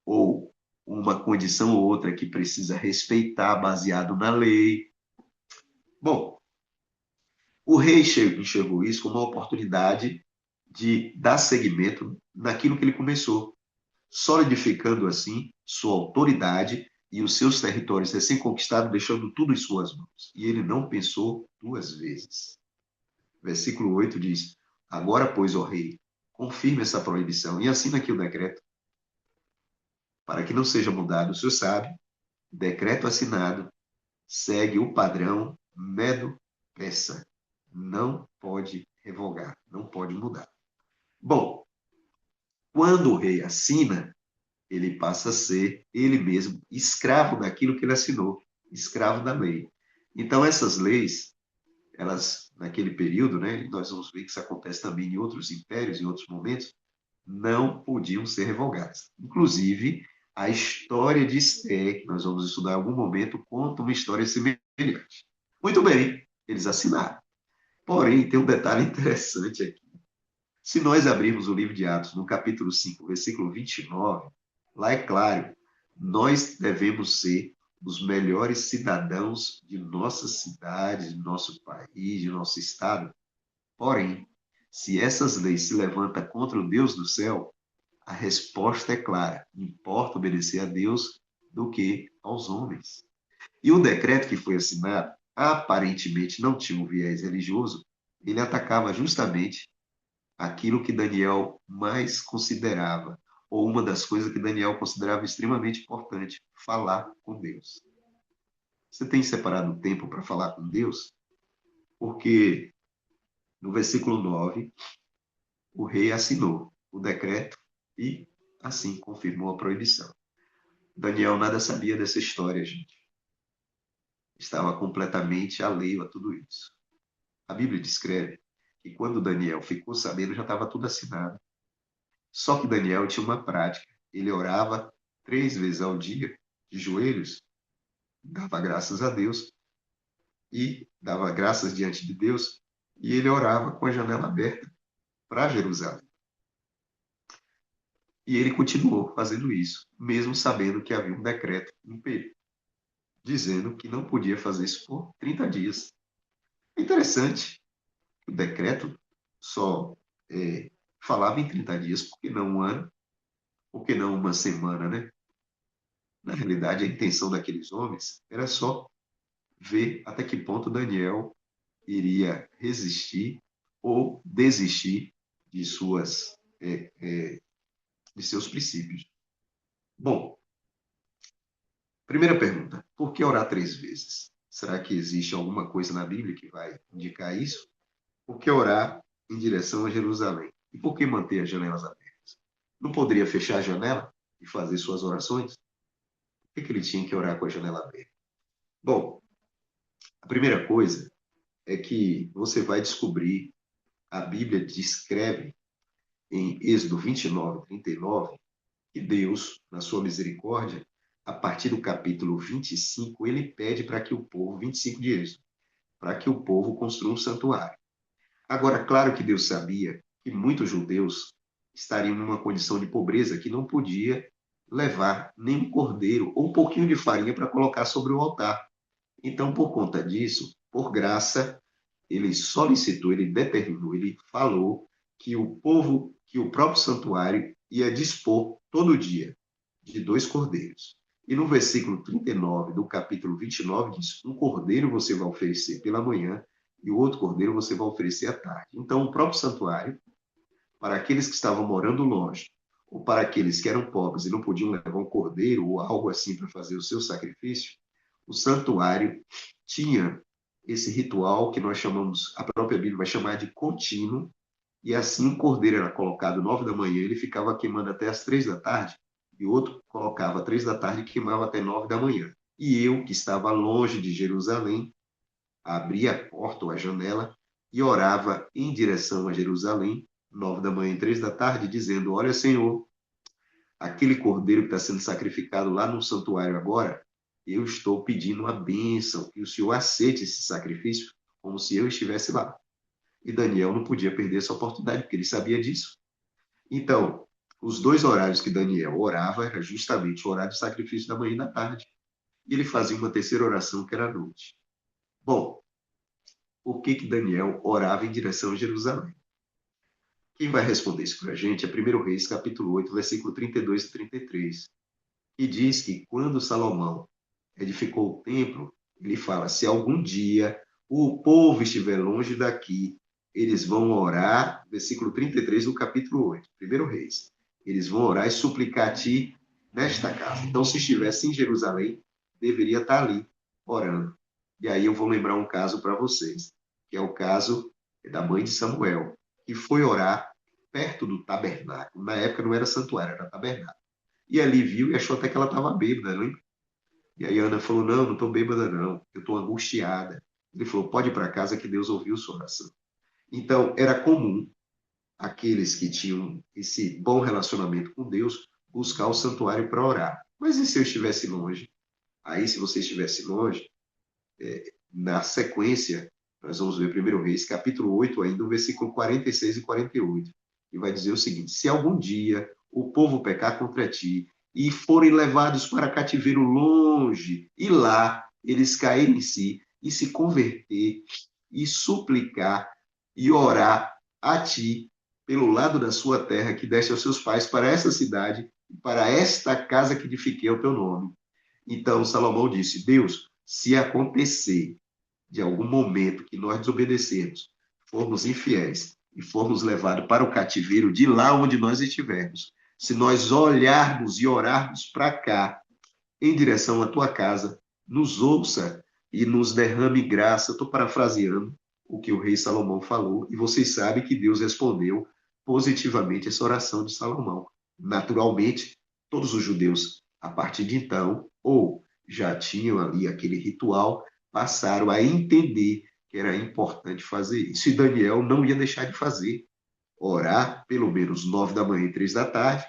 ou uma condição ou outra que precisa respeitar, baseado na lei. Bom, o rei enxergou isso como uma oportunidade de dar seguimento naquilo que ele começou, solidificando assim sua autoridade e os seus territórios recém-conquistados, deixando tudo em suas mãos. E ele não pensou duas vezes. Versículo 8 diz: agora, pois, ó rei, confirma essa proibição e assina aqui o decreto para que não seja mudado. O senhor sabe, decreto assinado segue o padrão Medo-Persa. Não pode revogar, não pode mudar. Bom, quando o rei assina, ele passa a ser ele mesmo escravo daquilo que ele assinou, escravo da lei. Então, essas leis, elas, naquele período, né, e nós vamos ver que isso acontece também em outros impérios, em outros momentos, não podiam ser revogadas. Inclusive, a história de Esté, que nós vamos estudar em algum momento, conta uma história semelhante. Muito bem, eles assinaram. Porém, tem um detalhe interessante aqui. Se nós abrirmos o livro de Atos, no capítulo 5, versículo 29, lá é claro, nós devemos ser os melhores cidadãos de nossa cidade, de nosso país, de nosso estado. Porém, se essas leis se levantam contra o Deus do céu, a resposta é clara: importa obedecer a Deus do que aos homens. E o decreto que foi assinado, aparentemente não tinha um viés religioso, ele atacava justamente aquilo que Daniel mais considerava, ou uma das coisas que Daniel considerava extremamente importante: falar com Deus. Você tem separado tempo para falar com Deus? Porque no versículo 9, o rei assinou o decreto e assim confirmou a proibição. Daniel nada sabia dessa história, gente. Estava completamente alheio a tudo isso. A Bíblia descreve que quando Daniel ficou sabendo, já estava tudo assinado. Só que Daniel tinha uma prática. Ele orava 3 vezes ao dia, de joelhos, dava graças a Deus e dava graças diante de Deus, e ele orava com a janela aberta para Jerusalém. E ele continuou fazendo isso, mesmo sabendo que havia um decreto imperial, dizendo que não podia fazer isso por 30 dias. É interessante que o decreto só falava em 30 dias, por que não um ano, por que não uma semana, né? Na realidade, a intenção daqueles homens era só ver até que ponto Daniel iria resistir ou desistir de de seus princípios. Bom, primeira pergunta: por que orar 3 vezes? Será que existe alguma coisa na Bíblia que vai indicar isso? Por que orar em direção a Jerusalém? E por que manter as janelas abertas? Não poderia fechar a janela e fazer suas orações? Por que ele tinha que orar com a janela aberta? Bom, a primeira coisa é que você vai descobrir, a Bíblia descreve em Êxodo 29, 39, que Deus, na sua misericórdia, a partir do capítulo 25, ele pede para que o povo, 25 de Êxodo, para que o povo construa um santuário. Agora, claro que Deus sabia que muitos judeus estariam numa condição de pobreza que não podia levar nem um cordeiro ou um pouquinho de farinha para colocar sobre o altar. Então, por conta disso, por graça, ele solicitou, ele determinou, ele falou que o povo, que o próprio santuário ia dispor todo dia de 2 cordeiros. E no versículo 39 do capítulo 29 diz: um cordeiro você vai oferecer pela manhã e o outro cordeiro você vai oferecer à tarde. Então, o próprio santuário, para aqueles que estavam morando longe, ou para aqueles que eram pobres e não podiam levar um cordeiro ou algo assim para fazer o seu sacrifício, o santuário tinha esse ritual que nós chamamos, a própria Bíblia vai chamar de contínuo, e assim o cordeiro era colocado 9 da manhã, ele ficava queimando até as 3 da tarde, e outro colocava 3 da tarde e queimava até 9 da manhã. E eu, que estava longe de Jerusalém, abria a porta ou a janela e orava em direção a Jerusalém, 9 da manhã e 3 da tarde, dizendo: olha, Senhor, aquele cordeiro que está sendo sacrificado lá no santuário agora, eu estou pedindo a bênção, que o Senhor aceite esse sacrifício como se eu estivesse lá. E Daniel não podia perder essa oportunidade, porque ele sabia disso. Então, os 2 horários que Daniel orava era justamente o horário do sacrifício da manhã e da tarde. E ele fazia uma terceira oração, que era à noite. Bom, por que Daniel orava em direção a Jerusalém? Quem vai responder isso para a gente é 1 Reis, capítulo 8, versículo 32 e 33, que diz que quando Salomão edificou o templo, ele fala: se algum dia o povo estiver longe daqui eles vão orar, versículo 33 do capítulo 8, primeiro Reis. Eles vão orar e suplicar a ti nesta casa. Então, se estivesse em Jerusalém, deveria estar ali, orando. E aí eu vou lembrar um caso para vocês, que é o caso da mãe de Samuel, que foi orar perto do tabernáculo. Na época não era santuário, era tabernáculo. E ali viu e achou até que ela estava bêbada, lembra? E aí Ana falou, não estou bêbada não, eu estou angustiada. Ele falou, pode ir para casa que Deus ouviu sua oração. Então, era comum aqueles que tinham esse bom relacionamento com Deus buscar o santuário para orar. Mas e se eu estivesse longe? Aí, se você estivesse longe, na sequência, nós vamos ver primeiro Reis, capítulo 8, ainda, o versículo 46 e 48, e vai dizer o seguinte: se algum dia o povo pecar contra ti e forem levados para cativeiro longe, e lá eles caírem em si e se converter e suplicar e orar a ti pelo lado da sua terra que deste aos seus pais para essa cidade e para esta casa que edifiquei ao teu nome. Então Salomão disse: Deus, se acontecer de algum momento que nós desobedecermos, formos infiéis e formos levados para o cativeiro de lá onde nós estivermos, se nós olharmos e orarmos para cá, em direção à tua casa, nos ouça e nos derrame graça. Estou parafraseando o que o rei Salomão falou, e vocês sabem que Deus respondeu positivamente essa oração de Salomão. Naturalmente, todos os judeus, a partir de então, ou já tinham ali aquele ritual, passaram a entender que era importante fazer isso. E Daniel não ia deixar de fazer, orar pelo menos 9 da manhã e 3 da tarde.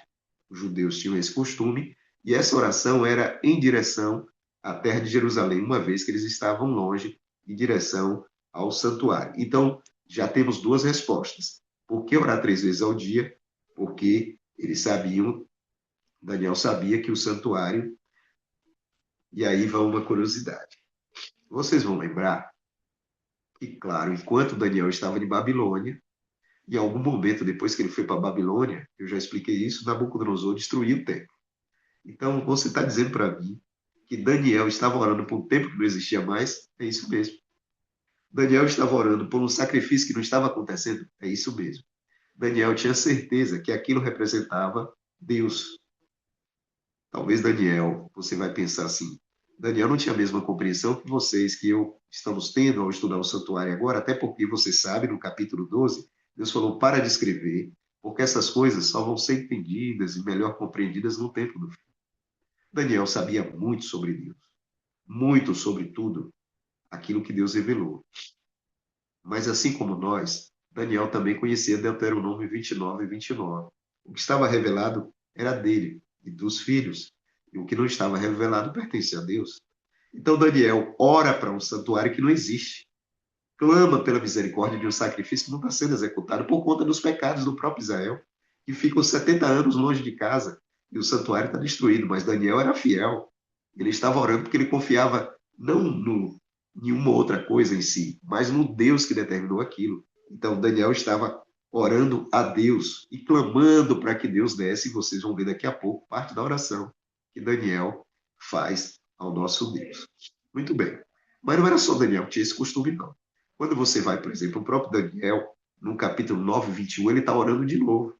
Os judeus tinham esse costume, e essa oração era em direção à terra de Jerusalém, uma vez que eles estavam longe, em direção ao santuário. Então, já temos duas respostas. Por que orar 3 vezes ao dia? Porque eles sabiam, Daniel sabia que o santuário, e aí vai uma curiosidade. Vocês vão lembrar que, claro, enquanto Daniel estava de Babilônia, em algum momento, depois que ele foi para a Babilônia, eu já expliquei isso, Nabucodonosor destruiu o templo. Então, você está dizendo para mim que Daniel estava orando por um templo que não existia mais? É isso mesmo. Daniel estava orando por um sacrifício que não estava acontecendo? É isso mesmo. Daniel tinha certeza que aquilo representava Deus. Talvez Daniel, você vai pensar assim, Daniel não tinha a mesma compreensão que vocês, que eu estamos tendo ao estudar o santuário agora, até porque você sabe, no capítulo 12, Deus falou, para de escrever, porque essas coisas só vão ser entendidas e melhor compreendidas no tempo do fim. Daniel sabia muito sobre Deus, muito sobre tudo aquilo que Deus revelou. Mas assim como nós, Daniel também conhecia Deuteronômio 29 e 29. O que estava revelado era dele e dos filhos, e o que não estava revelado pertence a Deus. Então Daniel ora para um santuário que não existe, clama pela misericórdia de um sacrifício que não está sendo executado por conta dos pecados do próprio Israel, que ficam 70 anos longe de casa e o santuário está destruído. Mas Daniel era fiel, ele estava orando porque ele confiava não em uma outra coisa em si, mas no Deus que determinou aquilo. Então Daniel estava orando a Deus e clamando para que Deus desse, e vocês vão ver daqui a pouco parte da oração que Daniel faz ao nosso Deus. Muito bem. Mas não era só Daniel que tinha esse costume, não. Quando você vai, por exemplo, o próprio Daniel, no capítulo 9, 21, ele está orando de novo.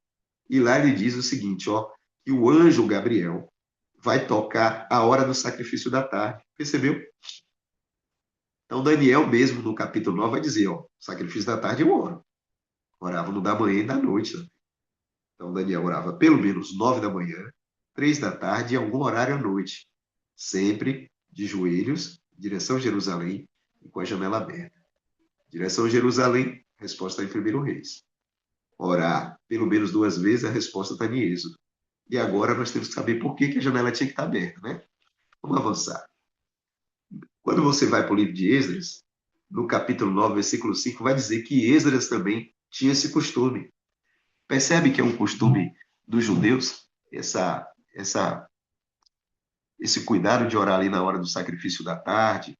E lá ele diz o seguinte, ó, que o anjo Gabriel vai tocar a hora do sacrifício da tarde. Percebeu? Então Daniel mesmo, no capítulo 9, vai dizer, ó, sacrifício da tarde eu oro. Orava no da manhã e da noite. Né? Então Daniel orava pelo menos 9 da manhã, 3 da tarde e algum horário à noite. Sempre de joelhos, em direção a Jerusalém e com a janela aberta. Direção a Jerusalém, resposta está em 1 Reis. Orar pelo menos 2 vezes, a resposta está em Êxodo. E agora nós temos que saber por que a janela tinha que estar aberta, né? Vamos avançar. Quando você vai para o livro de Esdras, no capítulo 9, versículo 5, vai dizer que Esdras também tinha esse costume. Percebe que é um costume dos judeus, esse cuidado de orar ali na hora do sacrifício da tarde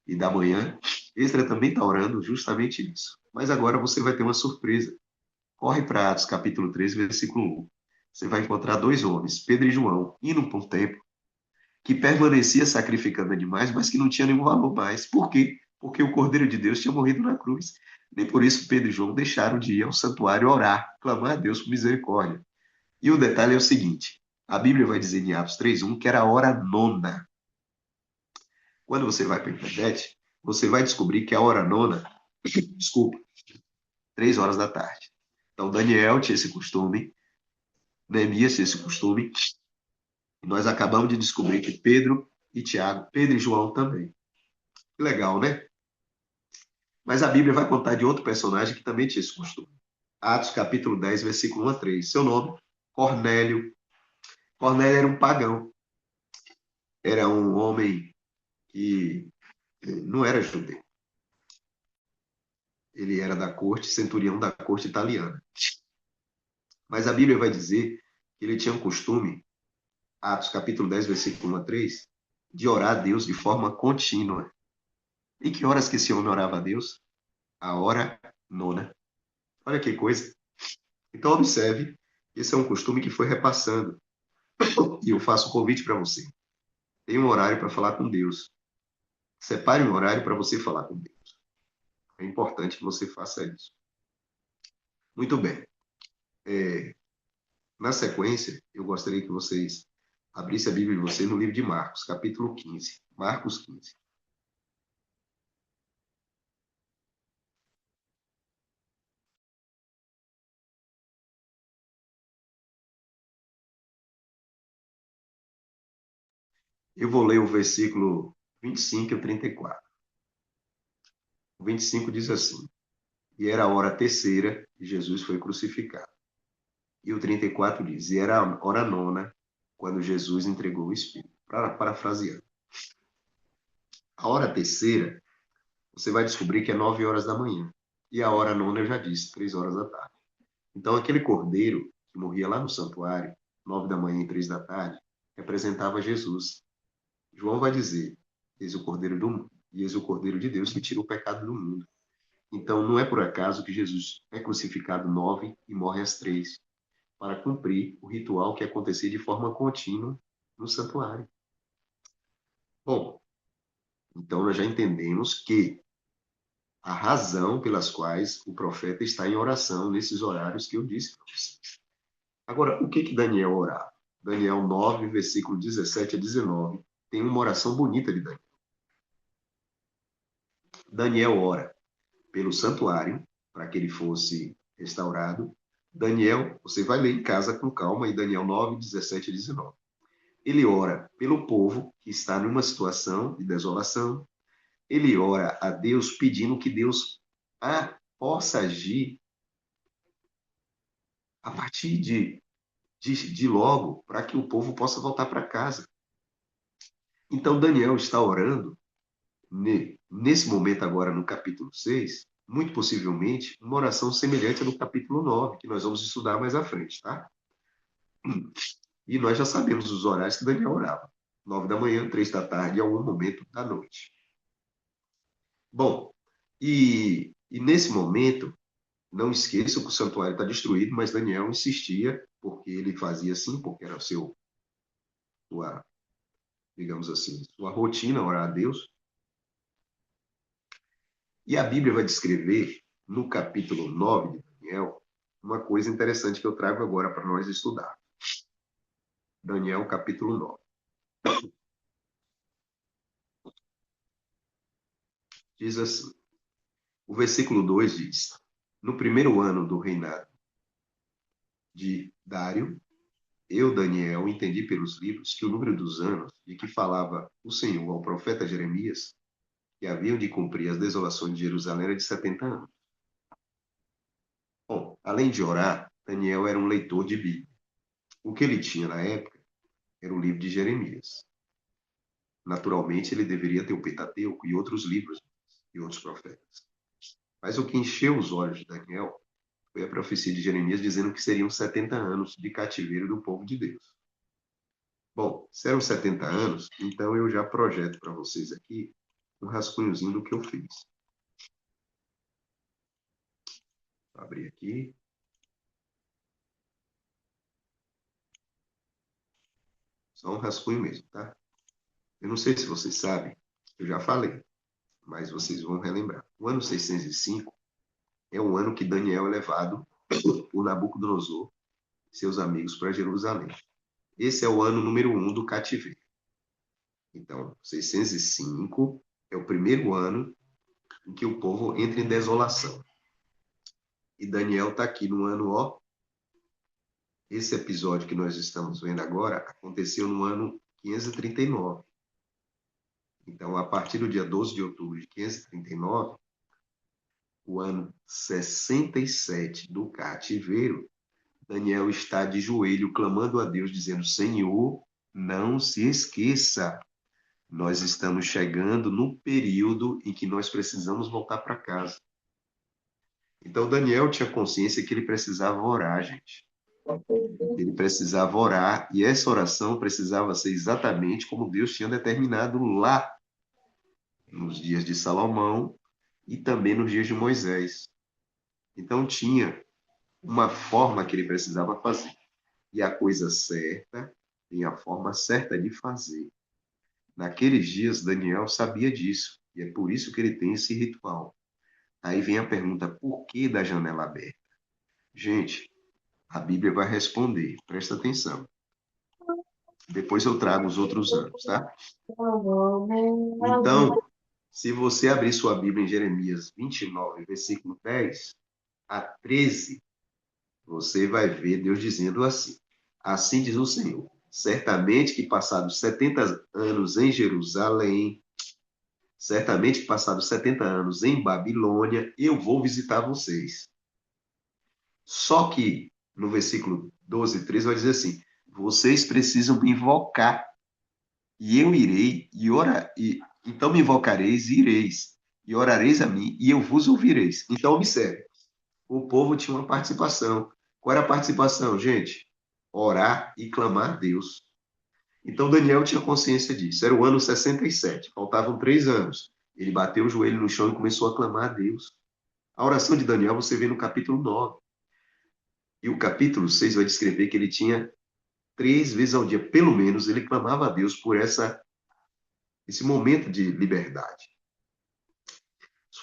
e da manhã? Esdras também está orando justamente isso. Mas agora você vai ter uma surpresa. Corre para Atos, capítulo 13, versículo 1. Você vai encontrar 2 homens, Pedro e João, indo para um templo, que permanecia sacrificando animais, mas que não tinha nenhum valor mais. Por quê? porque o Cordeiro de Deus tinha morrido na cruz. Nem por isso Pedro e João deixaram de ir ao santuário orar, clamar a Deus por misericórdia. E o detalhe é o seguinte: a Bíblia vai dizer em Atos 3:1 que era a hora nona. Quando você vai para a internet, você vai descobrir que a hora nona, desculpa, 3 horas da tarde. Então Daniel tinha esse costume, Neemias tinha esse costume, e nós acabamos de descobrir que Pedro e Tiago, Pedro e João também. Que legal, né? Mas a Bíblia vai contar de outro personagem que também tinha esse costume. Atos capítulo 10, versículo 1 a 3. Seu nome, Cornélio. Cornélio era um pagão. Era um homem que não era judeu. Ele era da corte, centurião da corte italiana. Mas a Bíblia vai dizer que ele tinha um costume, Atos capítulo 10, versículo 1 a 3, de orar a Deus de forma contínua. E que horas que esse homem orava a Deus? A hora nona. Olha que coisa. Então observe, esse é um costume que foi repassando. E eu faço um convite para você. Tem um horário para falar com Deus. Separe um horário para você falar com Deus. É importante que você faça isso. Muito bem. Na sequência, eu gostaria que vocês abrissem a Bíblia de vocês no livro de Marcos, capítulo 15. Marcos 15. Eu vou ler o versículo 25 e 34. O 25 diz assim: E era a hora terceira e Jesus foi crucificado. E o 34 diz: E era a hora nona quando Jesus entregou o Espírito. Parafraseando. A hora terceira, você vai descobrir que é 9 horas da manhã. E a hora nona, eu já disse, 3 horas da tarde. Então, aquele cordeiro que morria lá no santuário, 9 da manhã e 3 da tarde, representava Jesus. João vai dizer: Eis o cordeiro do mundo, e eis o cordeiro de Deus que tira o pecado do mundo. Então, não é por acaso que Jesus é crucificado 9 e morre às 3, para cumprir o ritual que acontecia de forma contínua no santuário. Bom, então nós já entendemos que a razão pelas quais o profeta está em oração nesses horários que eu disse para vocês. Agora, o que que Daniel orava? Daniel 9, versículo 17 a 19, tem uma oração bonita de Daniel. Daniel ora pelo santuário, para que ele fosse restaurado. Daniel, você vai ler em casa com calma, em Daniel 9, 17 e 19. Ele ora pelo povo que está numa situação de desolação. Ele ora a Deus pedindo que Deus possa agir a partir de logo, para que o povo possa voltar para casa. Então, Daniel está orando, nesse momento agora no capítulo 6, muito possivelmente, uma oração semelhante à do capítulo 9, que nós vamos estudar mais à frente, tá? E nós já sabemos os horários que Daniel orava. 9 da manhã, 3 da tarde e algum momento da noite. Bom, e nesse momento, não esqueça que o santuário está destruído, mas Daniel insistia, porque ele fazia assim, porque era sua, digamos assim, sua rotina orar a Deus. E a Bíblia vai descrever, no capítulo 9 de Daniel, uma coisa interessante que eu trago agora para nós estudar. Daniel, capítulo 9. Diz assim, o versículo 2 diz: No primeiro ano do reinado de Dário, eu, Daniel, entendi pelos livros que o número dos anos de que falava o Senhor ao profeta Jeremias, que haviam de cumprir as desolações de Jerusalém, era de 70 anos. Bom, além de orar, Daniel era um leitor de Bíblia. O que ele tinha na época era o livro de Jeremias. Naturalmente, ele deveria ter o Pentateuco e outros livros e outros profetas. Mas o que encheu os olhos de Daniel foi a profecia de Jeremias dizendo que seriam 70 anos de cativeiro do povo de Deus. Bom, se eram 70 anos, então eu já projeto para vocês aqui um rascunhozinho do que eu fiz. Vou abrir aqui. Só um rascunho mesmo, tá? Eu não sei se vocês sabem, eu já falei. mas vocês vão relembrar. O ano 605 é o ano que Daniel é levado por Nabucodonosor e seus amigos para Jerusalém. Esse é o ano número 1 do cativeiro. Então, 605 é o primeiro ano em que o povo entra em desolação. E Daniel está aqui no ano, ó. Esse episódio que nós estamos vendo agora aconteceu no ano 539. Então, a partir do dia 12 de outubro de 539, o ano 67 do cativeiro, Daniel está de joelho clamando a Deus, dizendo: Senhor, não se esqueça, nós estamos chegando no período em que nós precisamos voltar para casa. Então, Daniel tinha consciência que ele precisava orar, gente. Ele precisava orar, e essa oração precisava ser exatamente como Deus tinha determinado lá nos dias de Salomão e também nos dias de Moisés. Então, tinha uma forma que ele precisava fazer. E a coisa certa tem a forma certa de fazer. Naqueles dias, Daniel sabia disso, e é por isso que ele tem esse ritual. Aí vem a pergunta: por que da janela aberta? Gente, a Bíblia vai responder, presta atenção. Depois eu trago os outros anos, tá? Então, se você abrir sua Bíblia em Jeremias 29, versículo 10 a 13, você vai ver Deus dizendo assim: Assim diz o Senhor, certamente que passados 70 anos em Jerusalém, certamente que passados 70 anos em Babilônia, eu vou visitar vocês. Só que no versículo 12 e 13 vai dizer assim: vocês precisam me invocar, e eu irei e orar, e então me invocareis e ireis, e orareis a mim, e eu vos ouvireis. Então observe, o povo tinha uma participação. Qual era a participação, gente? Orar e clamar a Deus. Então Daniel tinha consciência disso. Era o ano 67, faltavam 3 anos. Ele bateu o joelho no chão e começou a clamar a Deus. A oração de Daniel você vê no capítulo 9. E o capítulo 6 vai descrever que ele tinha 3 vezes ao dia, pelo menos, ele clamava a Deus por esse momento de liberdade.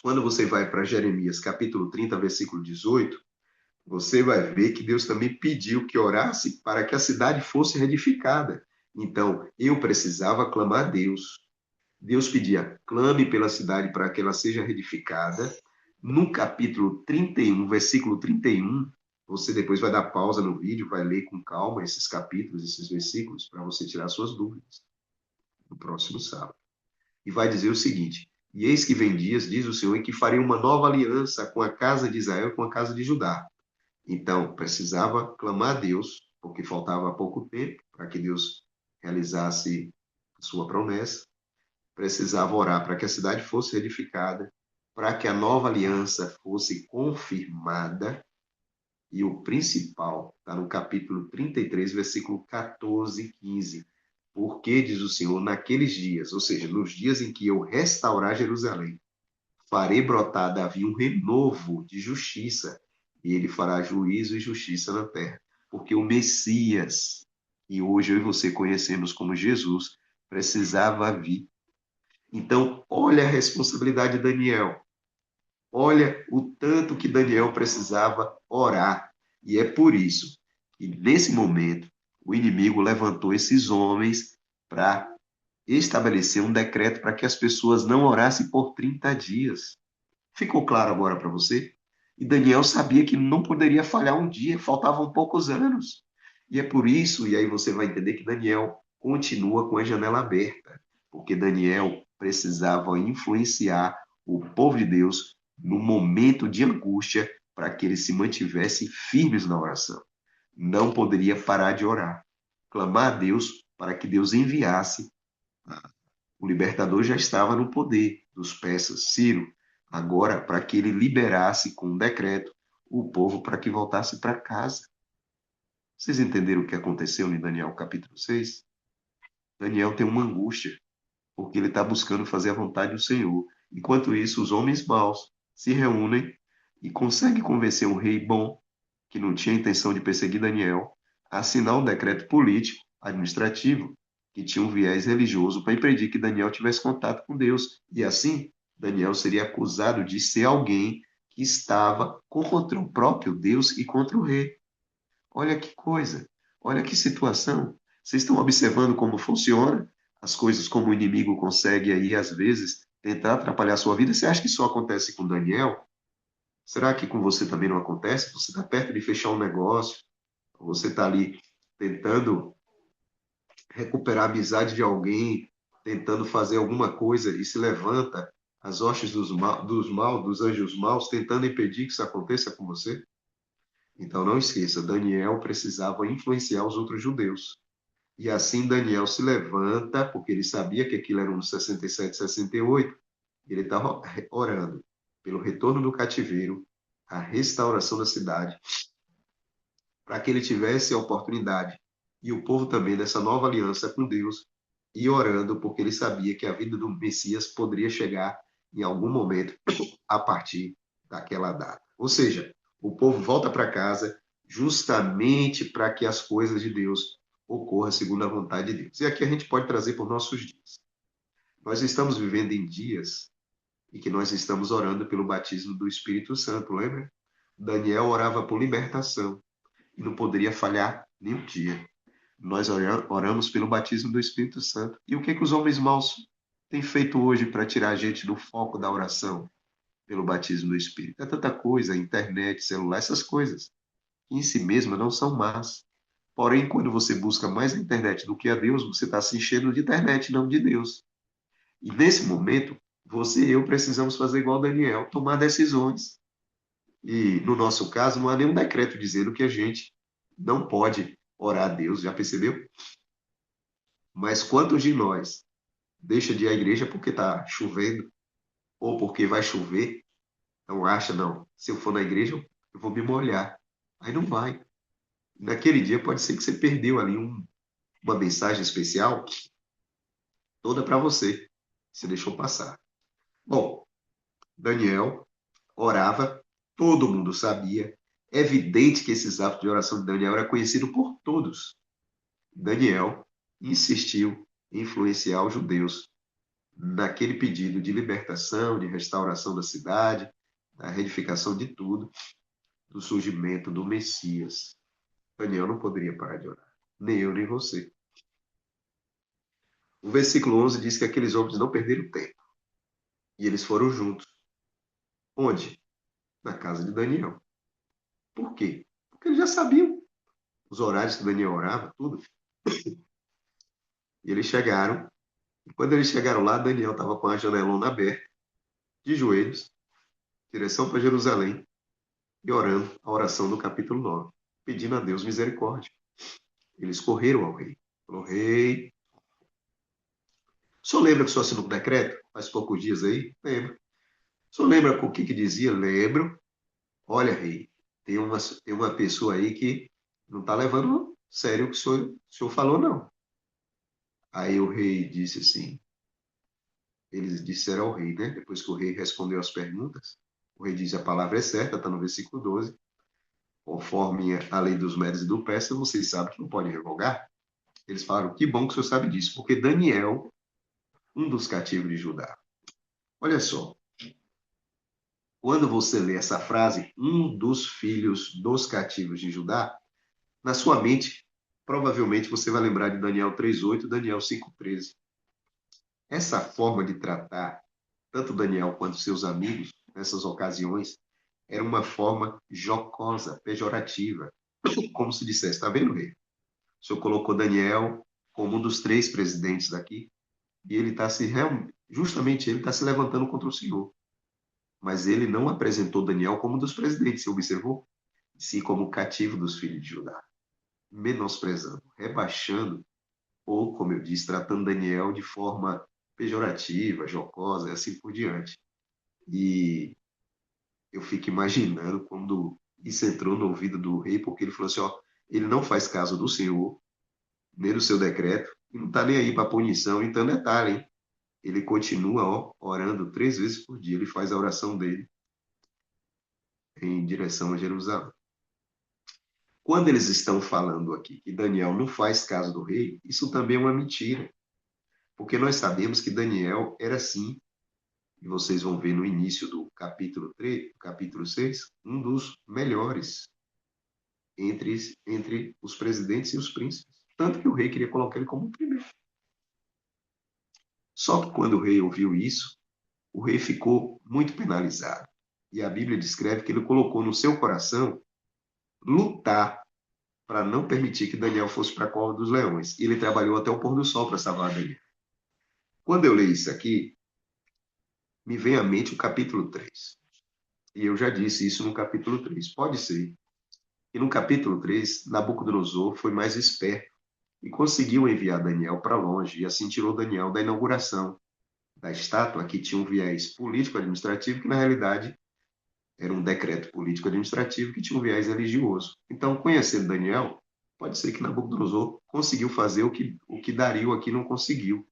Quando você vai para Jeremias, capítulo 30, versículo 18, você vai ver que Deus também pediu que orasse para que a cidade fosse reedificada. Então, eu precisava clamar a Deus. Deus pedia, clame pela cidade para que ela seja reedificada. No capítulo 31, versículo 31, você depois vai dar pausa no vídeo, vai ler com calma esses capítulos, esses versículos, para você tirar suas dúvidas no próximo sábado. E vai dizer o seguinte: E eis que vem dias, diz o Senhor, em que farei uma nova aliança com a casa de Israel e com a casa de Judá. Então, precisava clamar a Deus, porque faltava pouco tempo para que Deus realizasse a sua promessa. Precisava orar para que a cidade fosse edificada, para que a nova aliança fosse confirmada. E o principal está no capítulo 33, versículo 14 e 15. Porque, diz o Senhor, naqueles dias, ou seja, nos dias em que eu restaurar Jerusalém, farei brotar Davi um renovo de justiça, e ele fará juízo e justiça na terra. Porque o Messias, que hoje eu e você conhecemos como Jesus, precisava vir. Então, olha a responsabilidade de Daniel. Olha o tanto que Daniel precisava orar. E é por isso que, nesse momento, o inimigo levantou esses homens para estabelecer um decreto para que as pessoas não orassem por 30 dias. Ficou claro agora para você? E Daniel sabia que não poderia falhar um dia, faltavam poucos anos. E é por isso, e aí você vai entender que Daniel continua com a janela aberta, porque Daniel precisava influenciar o povo de Deus no momento de angústia para que eles se mantivessem firmes na oração. Não poderia parar de orar, clamar a Deus para que Deus enviasse. O libertador já estava no poder dos persas, Ciro, agora para que ele liberasse com um decreto o povo para que voltasse para casa. Vocês entenderam o que aconteceu em Daniel capítulo 6? Daniel tem uma angústia, porque ele está buscando fazer a vontade do Senhor. Enquanto isso, os homens maus se reúnem e conseguem convencer um rei bom, que não tinha intenção de perseguir Daniel, a assinar um decreto político, administrativo, que tinha um viés religioso para impedir que Daniel tivesse contato com Deus. E assim, Daniel seria acusado de ser alguém que estava contra o próprio Deus e contra o rei. Olha que coisa, olha que situação. Vocês estão observando como funciona as coisas, como o inimigo consegue aí, às vezes, tentar atrapalhar a sua vida? Você acha que só acontece com Daniel? Será que com você também não acontece? Você está perto de fechar um negócio, você está ali tentando recuperar a amizade de alguém, tentando fazer alguma coisa e se levanta as hostes dos anjos maus, tentando impedir que isso aconteça com você? Então não esqueça, Daniel precisava influenciar os outros judeus. E assim Daniel se levanta, porque ele sabia que aquilo era um 67, 68, e ele estava orando pelo retorno do cativeiro, a restauração da cidade, para que ele tivesse a oportunidade, e o povo também, dessa nova aliança com Deus, e orando, porque ele sabia que a vida do Messias poderia chegar em algum momento a partir daquela data. Ou seja, o povo volta para casa justamente para que as coisas de Deus ocorram segundo a vontade de Deus. E aqui a gente pode trazer para os nossos dias. Nós estamos vivendo em dias em que nós estamos orando pelo batismo do Espírito Santo, lembra? Daniel orava por libertação e não poderia falhar nenhum dia. Nós oramos pelo batismo do Espírito Santo. E o que os homens maus têm feito hoje para tirar a gente do foco da oração? Pelo batismo do Espírito. É tanta coisa, internet, celular, essas coisas, que em si mesmas não são más. Porém, quando você busca mais a internet do que a Deus, você está se enchendo de internet, não de Deus. E nesse momento, você e eu precisamos fazer igual Daniel, tomar decisões. E no nosso caso, não há nenhum decreto dizendo que a gente não pode orar a Deus, já percebeu? Mas quantos de nós deixa de ir à igreja porque está chovendo ou porque vai chover? Então acha, não, se eu for na igreja, eu vou me molhar. Aí não vai. Naquele dia pode ser que você perdeu ali uma mensagem especial toda para você. Você deixou passar. Bom, Daniel orava, todo mundo sabia. É evidente que esses atos de oração de Daniel era conhecido por todos. Daniel insistiu em influenciar os judeus naquele pedido de libertação, de restauração da cidade, da reedificação de tudo, do surgimento do Messias. Daniel não poderia parar de orar. Nem eu, nem você. O versículo 11 diz que aqueles homens não perderam tempo. E eles foram juntos. Onde? Na casa de Daniel. Por quê? Porque eles já sabiam os horários que Daniel orava, tudo. E eles chegaram. E quando eles chegaram lá, Daniel estava com a janelona aberta, de joelhos, direção para Jerusalém, e orando a oração do capítulo 9, pedindo a Deus misericórdia. Eles correram ao rei. Falou, rei, o senhor lembra que o senhor assinou um decreto? Faz poucos dias aí? Lembra. O senhor lembra o que, que dizia? Lembro. Olha, rei, tem uma pessoa aí que não está levando sério o que o senhor falou, não. Aí o rei disse assim, eles disseram ao rei, né? Depois que o rei respondeu as perguntas, o rei diz, a palavra é certa, está no versículo 12, conforme a lei dos Medes e do Persa, vocês sabem que não pode revogar. Eles falaram, que bom que o senhor sabe disso, porque Daniel, um dos cativos de Judá. Olha só, quando você lê essa frase, um dos filhos dos cativos de Judá, na sua mente, provavelmente você vai lembrar de Daniel 3:8 e Daniel 5:13. Essa forma de tratar tanto Daniel quanto seus amigos nessas ocasiões era uma forma jocosa, pejorativa, como se dissesse, está vendo, rei? O senhor colocou Daniel como um dos três presidentes daqui e ele está justamente ele está se levantando contra o senhor. Mas ele não apresentou Daniel como um dos presidentes, você observou? Sim, como cativo dos filhos de Judá, menosprezando, rebaixando, ou, como eu disse, tratando Daniel de forma pejorativa, jocosa e assim por diante. E eu fico imaginando quando isso entrou no ouvido do rei, porque ele falou assim, ó, ele não faz caso do Senhor, nem do seu decreto, e não está nem aí para punição. Então, detalhe, hein? Ele continua ó, orando 3 vezes por dia, ele faz a oração dele em direção a Jerusalém. Quando eles estão falando aqui que Daniel não faz caso do rei, isso também é uma mentira, porque nós sabemos que Daniel era sim E vocês vão ver no início do capítulo 3, capítulo 6, um dos melhores entre os presidentes e os príncipes. Tanto que o rei queria colocar ele como o primeiro. Só que quando o rei ouviu isso, o rei ficou muito penalizado. E a Bíblia descreve que ele colocou no seu coração lutar para não permitir que Daniel fosse para a cova dos leões. E ele trabalhou até o pôr do sol para salvar Daniel. Quando eu leio isso aqui, me vem à mente o capítulo 3. E eu já disse isso no capítulo 3. Pode ser que no capítulo 3, Nabucodonosor foi mais esperto e conseguiu enviar Daniel para longe, e assim tirou Daniel da inauguração da estátua, que tinha um viés político-administrativo, que na realidade era um decreto político-administrativo que tinha um viés religioso. Então, conhecendo Daniel, pode ser que Nabucodonosor conseguiu fazer o que Dario aqui não conseguiu.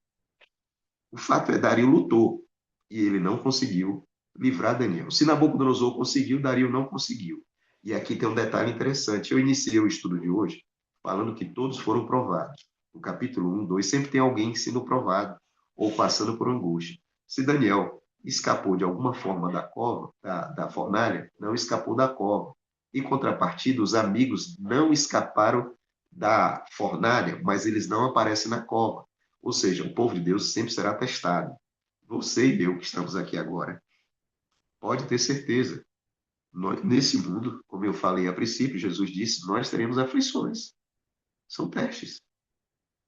O fato é, Dario lutou e ele não conseguiu livrar Daniel. Se Nabucodonosor conseguiu, Dario não conseguiu. E aqui tem um detalhe interessante. Eu iniciei o estudo de hoje falando que todos foram provados. No capítulo 1, 2, sempre tem alguém sendo provado ou passando por angústia. Se Daniel escapou de alguma forma da cova, da fornalha, não escapou da cova. Em contrapartida, os amigos não escaparam da fornalha, mas eles não aparecem na cova. Ou seja, o povo de Deus sempre será testado. Você e eu que estamos aqui agora, pode ter certeza. Nós, nesse mundo, como eu falei a princípio, Jesus disse, nós teremos aflições. São testes.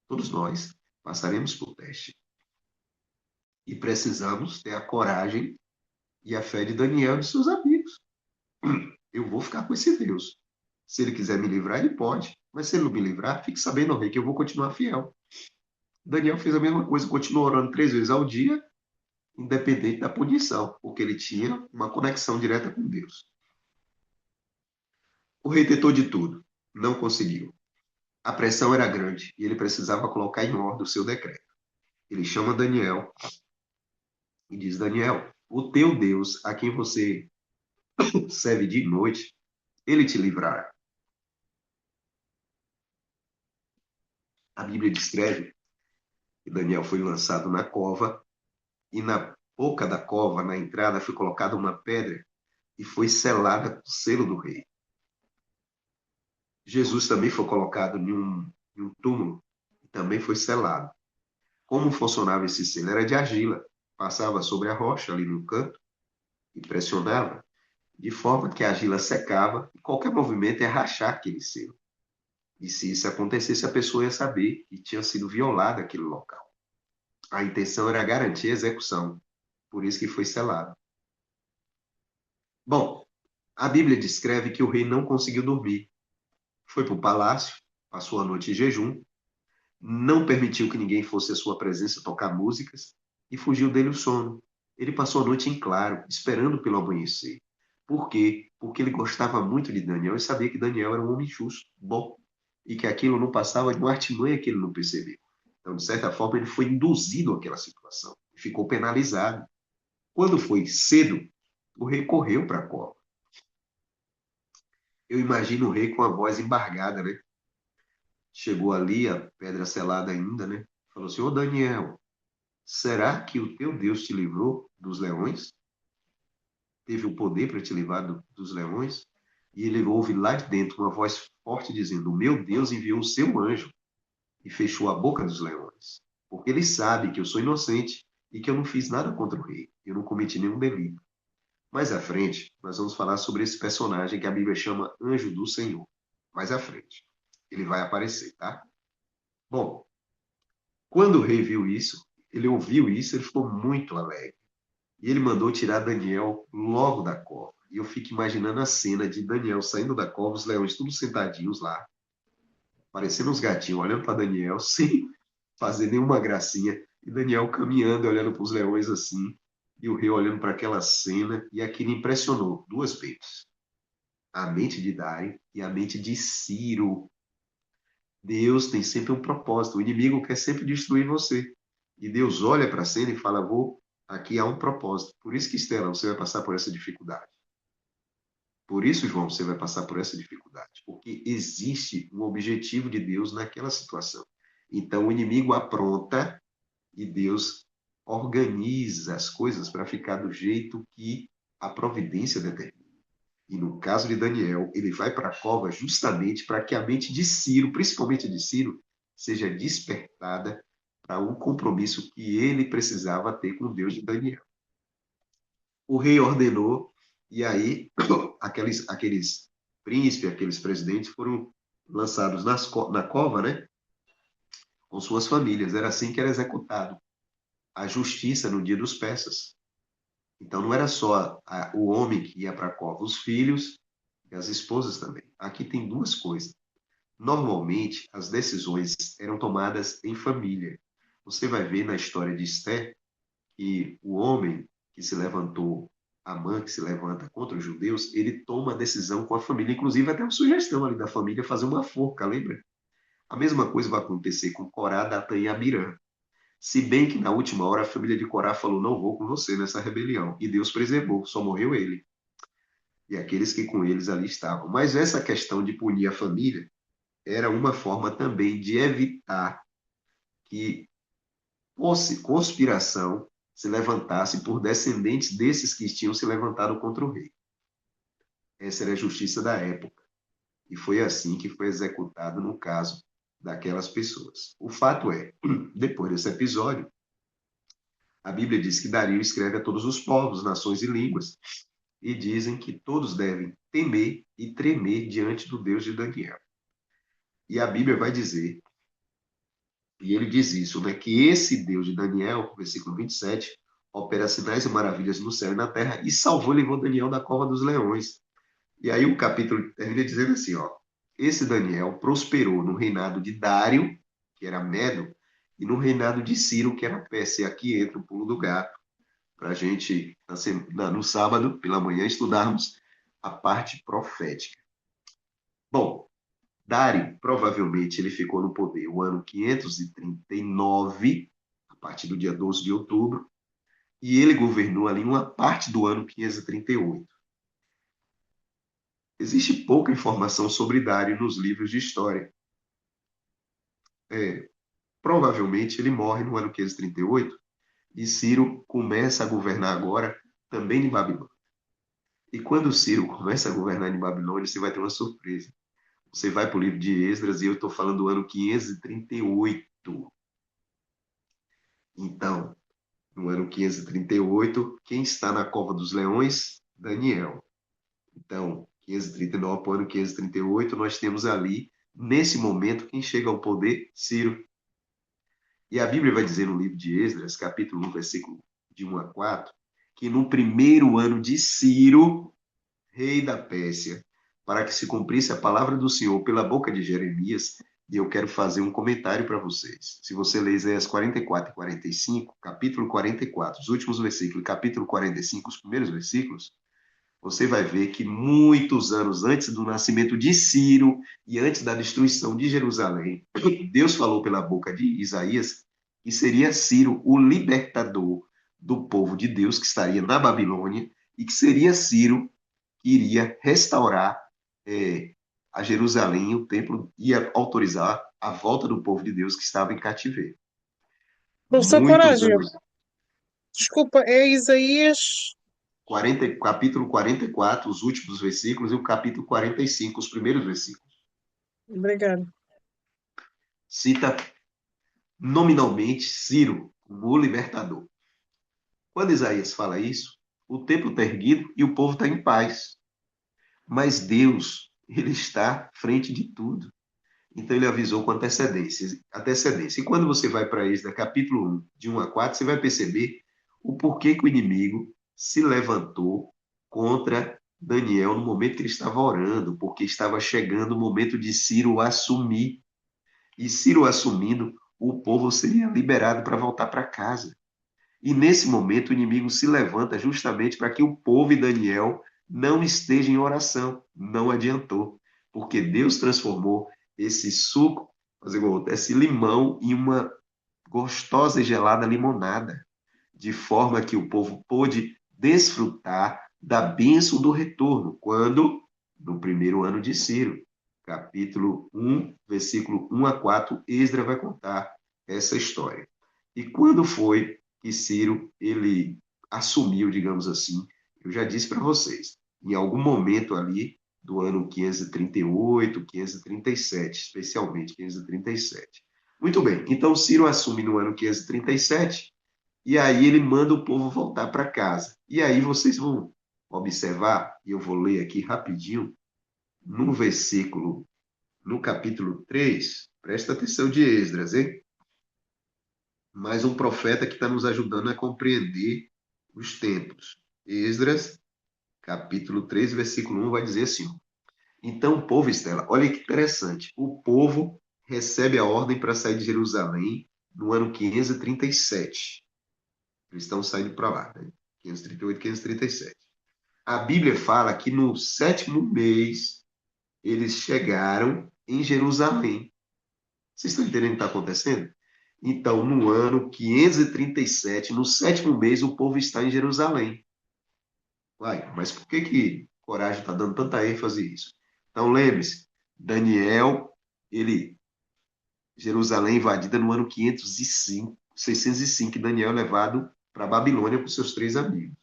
Todos nós passaremos por teste. E precisamos ter a coragem e a fé de Daniel e de seus amigos. Eu vou ficar com esse Deus. Se ele quiser me livrar, ele pode. Mas se ele não me livrar, fique sabendo, rei, que eu vou continuar fiel. Daniel fez a mesma coisa, continuou orando 3 vezes ao dia, independente da punição, porque ele tinha uma conexão direta com Deus. O rei tentou de tudo, não conseguiu. A pressão era grande e ele precisava colocar em ordem o seu decreto. Ele chama Daniel e diz: Daniel, o teu Deus, a quem você serve de noite, ele te livrará. A Bíblia descreve que Daniel foi lançado na cova e na boca da cova, na entrada, foi colocada uma pedra e foi selada com o selo do rei. Jesus também foi colocado em um túmulo e também foi selado. Como funcionava esse selo? Era de argila. Passava sobre a rocha ali no canto e pressionava, de forma que a argila secava e qualquer movimento ia rachar aquele selo. E se isso acontecesse, a pessoa ia saber que tinha sido violado aquele local. A intenção era garantir a execução, por isso que foi selado. Bom, a Bíblia descreve que o rei não conseguiu dormir. Foi para o palácio, passou a noite em jejum, não permitiu que ninguém fosse à sua presença tocar músicas e fugiu dele o sono. Ele passou a noite em claro, esperando pelo amanhecer. Por quê? Porque ele gostava muito de Daniel e sabia que Daniel era um homem justo, bom, e que aquilo não passava de uma artimanha que ele não percebeu. Então, de certa forma, ele foi induzido àquela situação e ficou penalizado. Quando foi cedo, o rei correu para a cova. Eu imagino o rei com a voz embargada, né? Chegou ali, a pedra selada ainda, né? Falou assim: Ô Daniel, será que o teu Deus te livrou dos leões? Teve o poder para te livrar dos leões? E ele ouve lá de dentro uma voz forte dizendo: O meu Deus enviou o seu anjo e fechou a boca dos leões. Porque ele sabe que eu sou inocente e que eu não fiz nada contra o rei. Eu não cometi nenhum delito. Mais à frente, nós vamos falar sobre esse personagem que a Bíblia chama Anjo do Senhor. Mais à frente. Ele vai aparecer, tá? Bom, quando o rei viu isso, ele ouviu isso, ele ficou muito alegre. E ele mandou tirar Daniel logo da cova. E eu fico imaginando a cena de Daniel saindo da cova, os leões todos sentadinhos lá, parecendo uns gatinhos, olhando para Daniel, sem fazer nenhuma gracinha. E Daniel caminhando, olhando para os leões assim. E o rei olhando para aquela cena. E aquilo impressionou duas vezes. A mente de Dário e a mente de Ciro. Deus tem sempre um propósito. O inimigo quer sempre destruir você. E Deus olha para a cena e fala: Vou, aqui há um propósito. Por isso que, Estela, você vai passar por essa dificuldade. Por isso, João, você vai passar por essa dificuldade. Porque existe um objetivo de Deus naquela situação. Então, o inimigo apronta e Deus organiza as coisas para ficar do jeito que a providência determina. E no caso de Daniel, ele vai para a cova justamente para que a mente de Ciro, principalmente de Ciro, seja despertada para um compromisso que ele precisava ter com o Deus de Daniel. O rei ordenou, e aí aqueles príncipes, aqueles presidentes foram lançados na cova, né? Com suas famílias. Era assim que era executado a justiça no dia dos persas. Então não era só o homem que ia para a cova, os filhos e as esposas também. Aqui tem duas coisas. Normalmente, as decisões eram tomadas em família. Você vai ver na história de Esther que o homem que se levantou, Amã que se levanta contra os judeus, ele toma a decisão com a família, inclusive até uma sugestão ali da família fazer uma forca, lembra? A mesma coisa vai acontecer com Corá, Datã e Abirã. Se bem que na última hora a família de Corá falou: não vou com você nessa rebelião. E Deus preservou, só morreu ele. E aqueles que com eles ali estavam. Mas essa questão de punir a família era uma forma também de evitar que fosse conspiração se levantasse por descendentes desses que tinham se levantado contra o rei. Essa era a justiça da época. E foi assim que foi executado no caso daquelas pessoas. O fato é, depois desse episódio, a Bíblia diz que Dario escreve a todos os povos, nações e línguas, e dizem que todos devem temer e tremer diante do Deus de Daniel. E a Bíblia vai dizer, e ele diz isso, né, que esse Deus de Daniel, versículo 27, opera sinais e maravilhas no céu e na terra e salvou e levou Daniel da cova dos leões. E aí o capítulo termina dizendo assim, ó, esse Daniel prosperou no reinado de Dário, que era Medo, e no reinado de Ciro, que era Pérsia. E aqui entra o pulo do gato, para a gente, no sábado, pela manhã, estudarmos a parte profética. Bom, Dário, provavelmente, ele ficou no poder o ano 539, a partir do dia 12 de outubro, e ele governou ali uma parte do ano 538. Existe pouca informação sobre Dário nos livros de história. Provavelmente ele morre no ano 538 e Ciro começa a governar agora também em Babilônia. E quando Ciro começa a governar em Babilônia, você vai ter uma surpresa. Você vai para o livro de Esdras e eu estou falando do ano 538. Então, no ano 538, quem está na cova dos leões? Daniel. Então, 539 para o ano 538, nós temos ali, nesse momento, quem chega ao poder? Ciro. E a Bíblia vai dizer no livro de Esdras, capítulo 1, versículo de 1 a 4, que no primeiro ano de Ciro, rei da Pérsia, para que se cumprisse a palavra do Senhor pela boca de Jeremias, e eu quero fazer um comentário para vocês. Se você ler Isaías 44 e 45, capítulo 44, os últimos versículos, capítulo 45, os primeiros versículos, você vai ver que muitos anos antes do nascimento de Ciro e antes da destruição de Jerusalém, Deus falou pela boca de Isaías que seria Ciro o libertador do povo de Deus que estaria na Babilônia e que seria Ciro que iria restaurar a Jerusalém, o templo ia autorizar a volta do povo de Deus que estava em cativeiro. Professor Muitos Coragem, anos. desculpa, é Isaías. Capítulo 44, os últimos versículos, e o capítulo 45, os primeiros versículos. Obrigado. Cita nominalmente Ciro como o libertador. Quando Isaías fala isso, o templo está erguido e o povo está em paz. Mas Deus, ele está à frente de tudo. Então ele avisou com antecedência. E quando você vai para Êxodo, capítulo 1, de 1 a 4, você vai perceber o porquê que o inimigo se levantou contra Daniel no momento que ele estava orando, porque estava chegando o momento de Ciro assumir. E Ciro assumindo, o povo seria liberado para voltar para casa. E nesse momento o inimigo se levanta justamente para que o povo e Daniel não estejam em oração. Não adiantou, porque Deus transformou esse suco, esse limão, em uma gostosa e gelada limonada, de forma que o povo pôde desfrutar da bênção do retorno, quando, no primeiro ano de Ciro, capítulo 1, versículo 1 a 4, Esdras vai contar essa história. E quando foi que Ciro ele assumiu, digamos assim. Eu já disse para vocês, em algum momento ali do ano 538, 537, especialmente 537. Muito bem, então Ciro assume no ano 537 e aí ele manda o povo voltar para casa. E aí vocês vão observar, e eu vou ler aqui rapidinho, no versículo, no capítulo 3, presta atenção de Esdras, hein? Mais um profeta que está nos ajudando a compreender os tempos. Esdras, capítulo 3, versículo 1, vai dizer assim: então o povo, Estela, olha que interessante, o povo recebe a ordem para sair de Jerusalém no ano 537. Eles estão saindo para lá, né? 538, 537. A Bíblia fala que no sétimo mês eles chegaram em Jerusalém. Vocês estão entendendo o que está acontecendo? Então, no ano 537, no sétimo mês, o povo está em Jerusalém. Uai, mas por que que Coragem está dando tanta ênfase a isso? Então, lembre-se, Daniel, Jerusalém invadida no ano 505, 605, e Daniel é levado para a Babilônia com seus três amigos.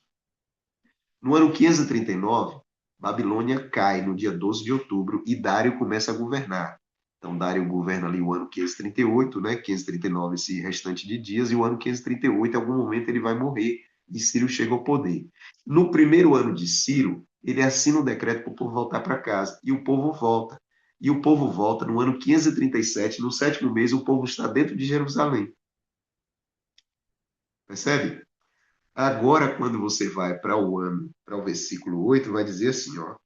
No ano 539, Babilônia cai no dia 12 de outubro e Dário começa a governar. Então, Dário governa ali o ano 538, né? 539, esse restante de dias, e o ano 538, em algum momento, ele vai morrer e Ciro chega ao poder. No primeiro ano de Ciro, ele assina um decreto para o povo voltar para casa, e o povo volta. E o povo volta no ano 537, no sétimo mês, o povo está dentro de Jerusalém. Percebe? Agora, quando você vai para o ano, para o versículo 8, vai dizer assim, ó,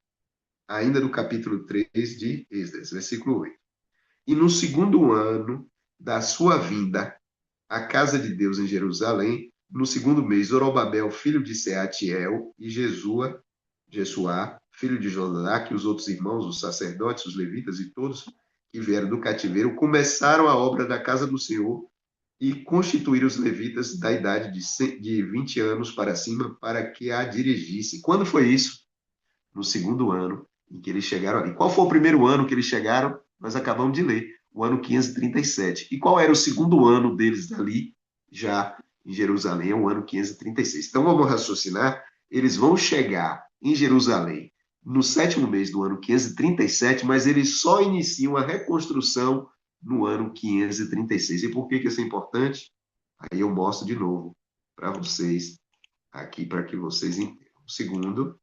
ainda no capítulo 3 de Esdras, versículo 8. E no segundo ano da sua vinda à casa de Deus em Jerusalém, no segundo mês, Zorobabel, filho de Seatiel, e Jesuá, filho de Josadaque, e os outros irmãos, os sacerdotes, os levitas e todos que vieram do cativeiro, começaram a obra da casa do Senhor e constituíram os levitas da idade de 20 anos para cima para que a dirigissem. Quando foi isso? No segundo ano em que eles chegaram ali. Qual foi o primeiro ano que eles chegaram? Nós acabamos de ler, o ano 537. E qual era o segundo ano deles ali, já em Jerusalém? É o ano 536. Então vamos raciocinar. Eles vão chegar em Jerusalém no sétimo mês do ano 537, mas eles só iniciam a reconstrução no ano 536. E por que isso é importante? Aí eu mostro de novo para vocês aqui, para que vocês entendam. O segundo,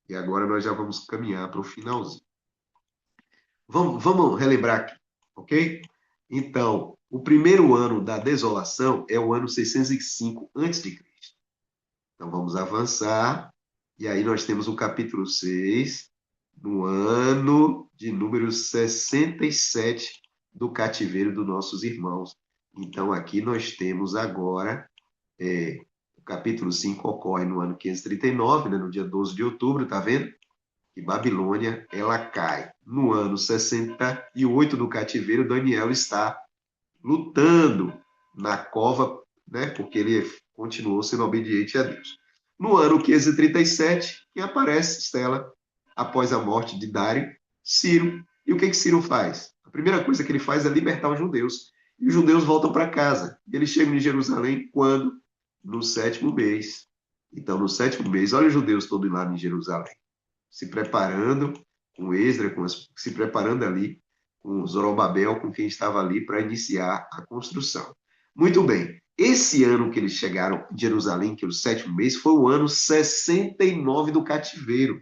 e agora nós já vamos caminhar para o finalzinho. Vamos relembrar aqui, ok? Então, o primeiro ano da desolação é o ano 605 a.C. Então, vamos avançar. E aí nós temos o capítulo 6, no ano de número 67 do cativeiro dos nossos irmãos. Então, aqui nós temos agora, o capítulo 5 ocorre no ano 539, né, no dia 12 de outubro, tá vendo? E Babilônia, ela cai. No ano 68 do cativeiro, Daniel está lutando na cova, né, porque ele continuou sendo obediente a Deus. No ano 537, quem aparece, Estela, após a morte de Dário, Ciro. E o que Ciro faz? A primeira coisa que ele faz é libertar os judeus. E os judeus voltam para casa. Eles chegam em Jerusalém quando? No sétimo mês. Então, no sétimo mês, olha os judeus todos lá em Jerusalém, se preparando com Esdras, se preparando ali com Zorobabel, com quem estava ali para iniciar a construção. Muito bem. Esse ano que eles chegaram em Jerusalém, que é o sétimo mês, foi o ano 69 do cativeiro.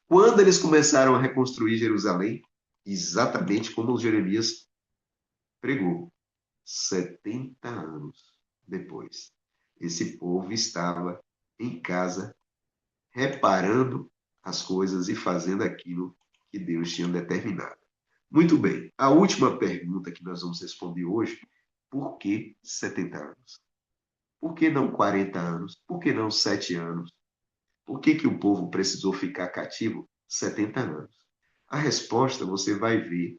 Quando eles começaram a reconstruir Jerusalém, exatamente como Jeremias pregou, 70 anos depois, esse povo estava em casa reparando as coisas e fazendo aquilo que Deus tinha determinado. Muito bem, a última pergunta que nós vamos responder hoje: por que 70 anos? Por que não 40 anos? Por que não 7 anos? Por que que o povo precisou ficar cativo 70 anos? A resposta, você vai ver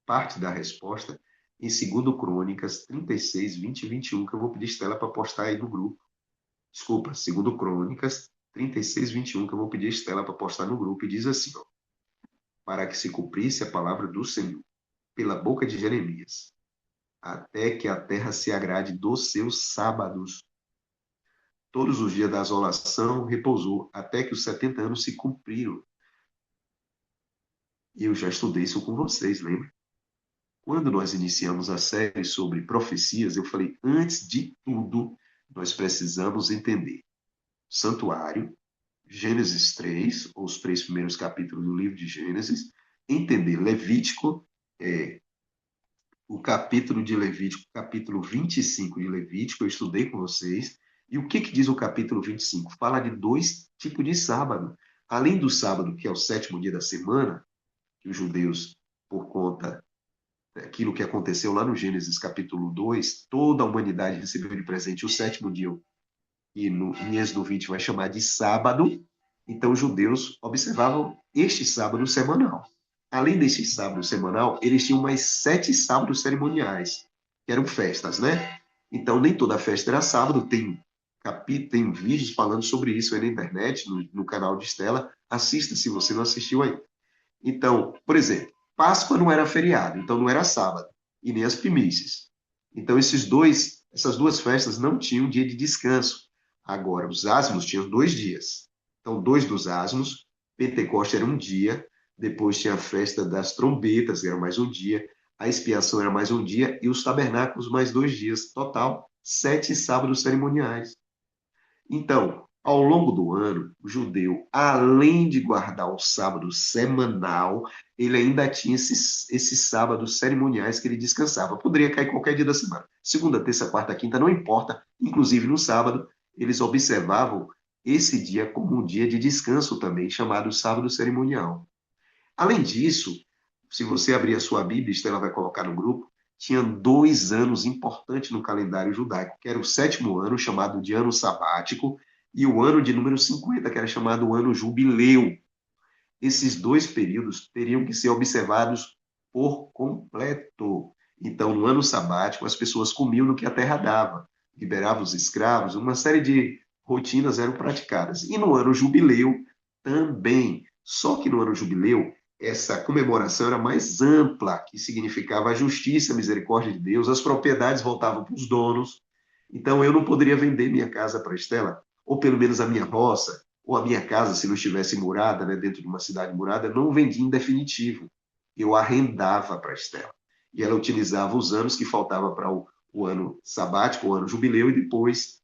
parte da resposta em 2 Crônicas 36, 20 e 21, que eu vou pedir Estela para postar aí no grupo. Desculpa, 2 Crônicas 36, 21, que eu vou pedir Estela para postar no grupo, e diz assim, ó, para que se cumprisse a palavra do Senhor, pela boca de Jeremias. até que a terra se agrade dos seus sábados. Todos os dias da asolação repousou, até que os 70 anos se cumpriram. E eu já estudei isso com vocês, lembra? Quando nós iniciamos a série sobre profecias, eu falei, antes de tudo, nós precisamos entender o santuário, Gênesis 3, ou os 3 primeiros capítulos do livro de Gênesis, entender Levítico, o capítulo de Levítico, capítulo 25 de Levítico, eu estudei com vocês. E o que diz o capítulo 25? Fala de 2 tipos de sábado. Além do sábado, que é o 7º dia da semana, que os judeus, por conta daquilo que aconteceu lá no Gênesis capítulo 2, toda a humanidade recebeu de presente o 7º dia, e em Êxodo 20 vai chamar de sábado. Então, os judeus observavam este sábado semanal. Além deste sábado semanal, eles tinham mais 7 sábados cerimoniais, que eram festas, né? Então, nem toda festa era sábado. Tem vídeos falando sobre isso aí na internet, no canal de Estela. Assista se você não assistiu aí. Então, por exemplo, Páscoa não era feriado, então não era sábado, e nem as primícias. Então, essas duas festas não tinham dia de descanso. Agora, os ázimos tinham 2 dias. Então, 2 dos ázimos, Pentecoste era um dia, depois tinha a festa das trombetas, que era mais um dia, a expiação era mais um dia, e os tabernáculos mais 2 dias. Total, 7 sábados cerimoniais. Então, ao longo do ano, o judeu, além de guardar o sábado semanal, ele ainda tinha esses sábados cerimoniais que ele descansava. Poderia cair qualquer dia da semana. Segunda, terça, quarta, quinta, não importa. Inclusive no sábado, eles observavam esse dia como um dia de descanso também, chamado sábado cerimonial. Além disso, se você abrir a sua Bíblia, Estela vai colocar no grupo, tinha 2 anos importantes no calendário judaico, que era o 7º ano, chamado de ano sabático, e o ano de número 50, que era chamado o ano jubileu. Esses 2 períodos teriam que ser observados por completo. Então, no ano sabático, as pessoas comiam no que a terra dava, liberavam os escravos, uma série de rotinas eram praticadas. E no ano jubileu também. Só que no ano jubileu, essa comemoração era mais ampla, que significava a justiça, a misericórdia de Deus, as propriedades voltavam para os donos. Então, eu não poderia vender minha casa para a Estela, ou pelo menos a minha roça, ou a minha casa, se não estivesse murada, né, dentro de uma cidade murada, não vendia em definitivo. Eu arrendava para a Estela. E ela utilizava os anos que faltava para o ano sabático, o ano jubileu, e depois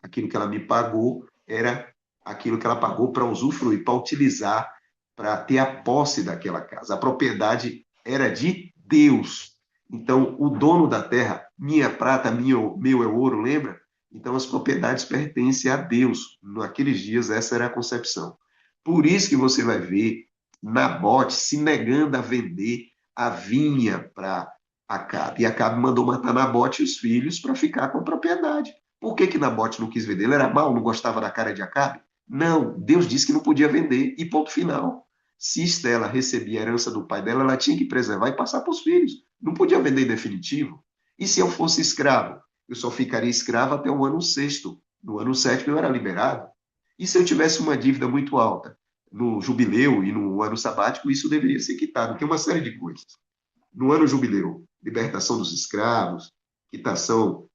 aquilo que ela me pagou era aquilo que ela pagou para usufruir, para utilizar, para ter a posse daquela casa. A propriedade era de Deus. Então, o dono da terra, minha prata, meu é ouro, lembra? Então, as propriedades pertencem a Deus. Naqueles dias, essa era a concepção. Por isso que você vai ver Nabote se negando a vender a vinha para Acabe. E Acabe mandou matar Nabote e os filhos para ficar com a propriedade. Por que Nabote não quis vender? Ele era mau, não gostava da cara de Acabe? Não, Deus disse que não podia vender, e ponto final. Se Estela recebia a herança do pai dela, ela tinha que preservar e passar para os filhos. Não podia vender em definitivo. E se eu fosse escravo? Eu só ficaria escravo até o ano sexto. No ano sétimo eu era liberado. E se eu tivesse uma dívida muito alta? No jubileu e no ano sabático, isso deveria ser quitado. Tem uma série de coisas. No ano jubileu, libertação dos escravos, quitação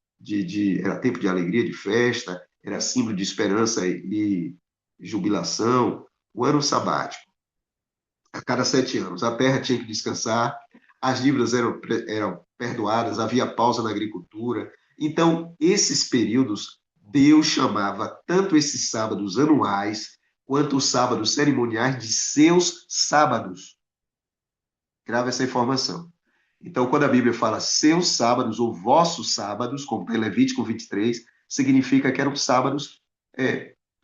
era tempo de alegria, de festa, era símbolo de esperança e jubilação. O ano sabático, a cada 7 anos, a terra tinha que descansar, as dívidas eram perdoadas, havia pausa na agricultura. Então, esses períodos, Deus chamava tanto esses sábados anuais, quanto os sábados cerimoniais de seus sábados. Grave essa informação. Então, quando a Bíblia fala seus sábados ou vossos sábados, como tem Levítico 23, significa que eram sábados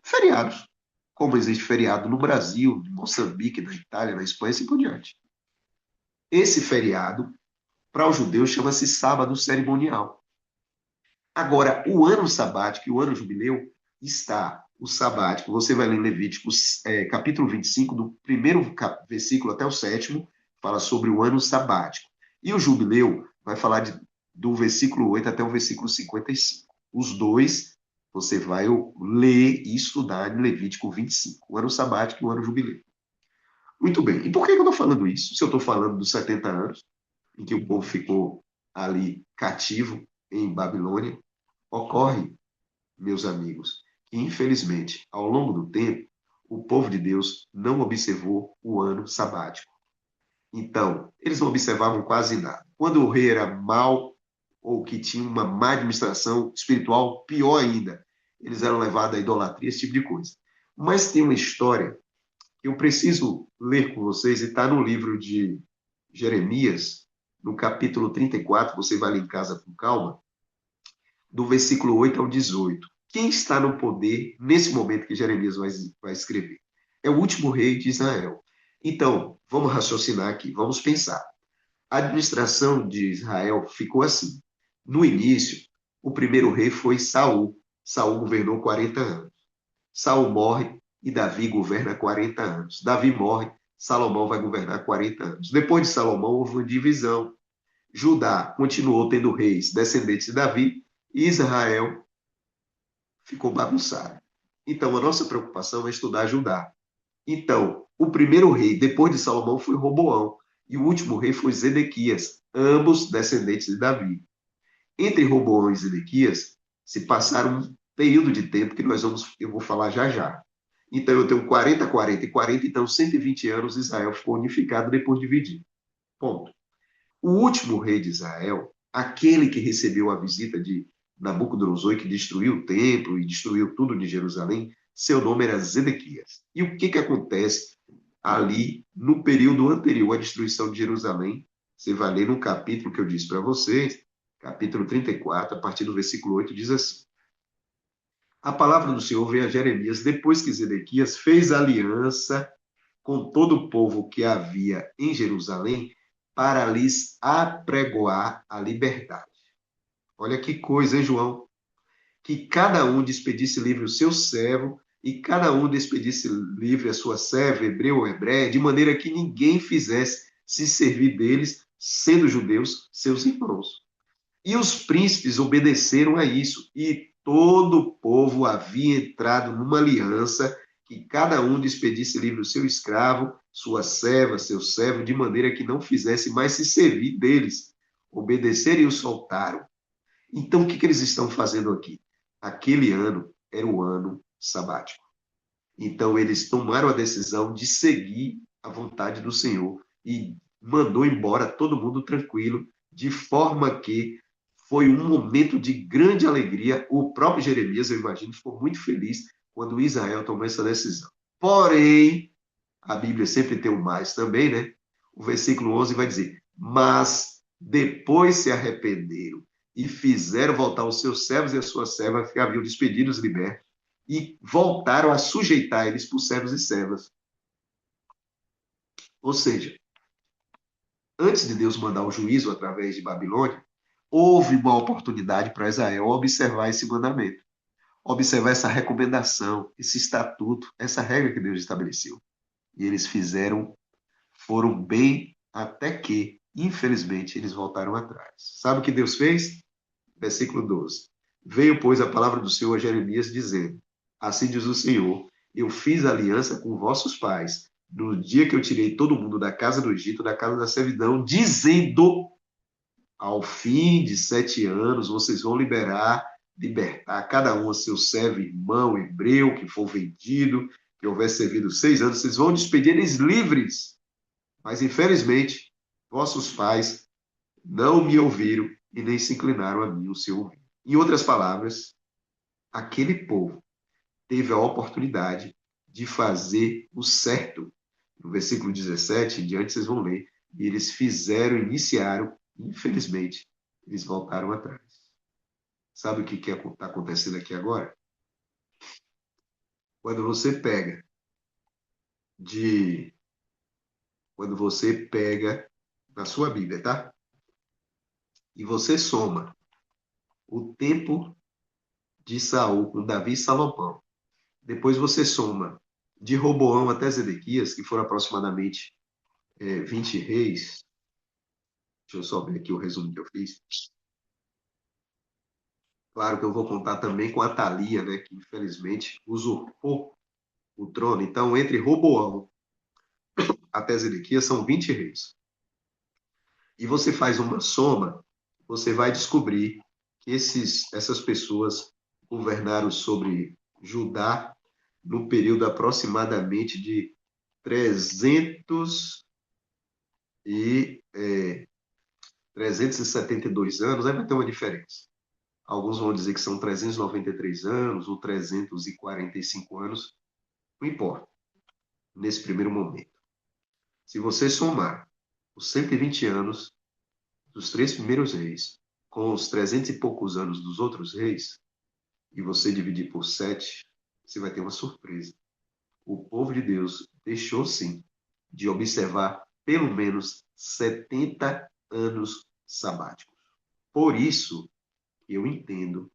feriados. Como existe feriado no Brasil, em Moçambique, na Itália, na Espanha, e assim por diante. Esse feriado, para os judeus, chama-se sábado cerimonial. Agora, o ano sabático e o ano jubileu está o sabático. Você vai ler em Levítico capítulo 25, do primeiro versículo até o 7º, fala sobre o ano sabático. E o jubileu vai falar do versículo 8 até o versículo 55. Os dois você vai ler e estudar em Levítico 25, o ano sabático e o ano jubileu. Muito bem. E por que eu estou falando isso? Se eu estou falando dos 70 anos, em que o povo ficou ali cativo em Babilônia, ocorre, meus amigos, que infelizmente, ao longo do tempo, o povo de Deus não observou o ano sabático. Então, eles não observavam quase nada. Quando o rei era mau ou que tinha uma má administração espiritual, pior ainda, eles eram levados à idolatria, esse tipo de coisa. Mas tem uma história que eu preciso ler com vocês, e está no livro de Jeremias, no capítulo 34, você vai ler em casa com calma, do versículo 8 ao 18. Quem está no poder nesse momento que Jeremias vai escrever? É o último rei de Israel. Então, vamos raciocinar aqui, vamos pensar. A administração de Israel ficou assim. No início, o primeiro rei foi Saul. Saul governou 40 anos. Saul morre e Davi governa 40 anos. Davi morre, Salomão vai governar 40 anos. Depois de Salomão, houve uma divisão. Judá continuou tendo reis descendentes de Davi e Israel ficou bagunçado. Então, a nossa preocupação é estudar Judá. Então, o primeiro rei, depois de Salomão, foi Roboão. E o último rei foi Zedequias, ambos descendentes de Davi. Entre Roboão e Zedequias, se passaram um período de tempo que eu vou falar já já. Então, eu tenho 40, 40 e 40, então 120 anos Israel ficou unificado depois de dividir. Ponto. O último rei de Israel, aquele que recebeu a visita de Nabucodonosor, que destruiu o templo e destruiu tudo de Jerusalém, seu nome era Zedequias. E o que acontece ali no período anterior à destruição de Jerusalém? Você vai ler no capítulo que eu disse para vocês, capítulo 34, a partir do versículo 8, diz assim: a palavra do Senhor veio a Jeremias depois que Zedequias fez aliança com todo o povo que havia em Jerusalém para lhes apregoar a liberdade. Olha que coisa, hein, João? Que cada um despedisse livre o seu servo e cada um despedisse livre a sua serva, hebreu ou hebreia, de maneira que ninguém fizesse se servir deles, sendo judeus seus irmãos. E os príncipes obedeceram a isso, e todo o povo havia entrado numa aliança que cada um despedisse livre o seu escravo, sua serva, seu servo, de maneira que não fizesse mais se servir deles. Obedeceram e o soltaram. Então, o que eles estão fazendo aqui? Aquele ano era o ano sabático. Então, eles tomaram a decisão de seguir a vontade do Senhor e mandou embora todo mundo tranquilo, de forma que foi um momento de grande alegria. O próprio Jeremias, eu imagino, ficou muito feliz quando Israel tomou essa decisão. Porém, a Bíblia sempre tem um mais também, né? O versículo 11 vai dizer: mas depois se arrependeram e fizeram voltar os seus servos e as suas servas que haviam despedidos libertos e voltaram a sujeitar eles por servos e servas. Ou seja, antes de Deus mandar o juízo através de Babilônia, houve uma oportunidade para Israel observar esse mandamento, observar essa recomendação, esse estatuto, essa regra que Deus estabeleceu. E eles fizeram, foram bem até que, infelizmente, eles voltaram atrás. Sabe o que Deus fez? Versículo 12. Veio, pois, a palavra do Senhor a Jeremias, dizendo: assim diz o Senhor, eu fiz aliança com vossos pais, no dia que eu tirei todo mundo da casa do Egito, da casa da servidão, dizendo: ao fim de 7 anos, vocês vão libertar cada um a seu servo irmão hebreu que for vendido, que houver servido 6 anos, vocês vão despedir eles livres. Mas, infelizmente, vossos pais não me ouviram e nem se inclinaram a mim o seu ouvido. Em outras palavras, aquele povo teve a oportunidade de fazer o certo. No versículo 17 em diante, vocês vão ler. E eles fizeram, iniciaram, infelizmente, eles voltaram atrás. Sabe o que está acontecendo aqui agora? Quando você pega de. Quando você pega na sua Bíblia, tá? E você soma o tempo de Saul com Davi e Salomão. Depois você soma de Roboão até Zedequias, que foram aproximadamente 20 reis. Deixa eu só ver aqui o resumo que eu fiz. Claro que eu vou contar também com a Thalia, né, que infelizmente usurpou o trono. Então, entre Roboão até Zedequias são 20 reis. E você faz uma soma você vai descobrir que essas pessoas governaram sobre Judá no período aproximadamente de 300 e 372 anos, aí vai ter uma diferença. Alguns vão dizer que são 393 anos ou 345 anos, não importa, nesse primeiro momento. Se você somar os 120 anos dos três primeiros reis com os 300 e poucos anos dos outros reis, e você dividir por 7, você vai ter uma surpresa. O povo de Deus deixou sim de observar pelo menos 70 anos sabáticos. Por isso, eu entendo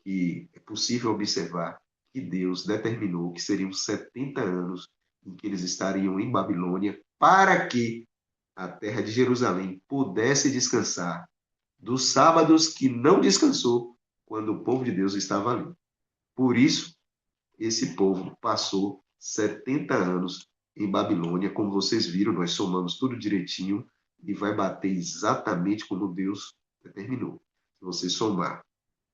que é possível observar que Deus determinou que seriam 70 anos em que eles estariam em Babilônia para que a terra de Jerusalém pudesse descansar dos sábados que não descansou quando o povo de Deus estava ali. Por isso, esse povo passou 70 anos em Babilônia. Como vocês viram, nós somamos tudo direitinho e vai bater exatamente como Deus determinou. Se você somar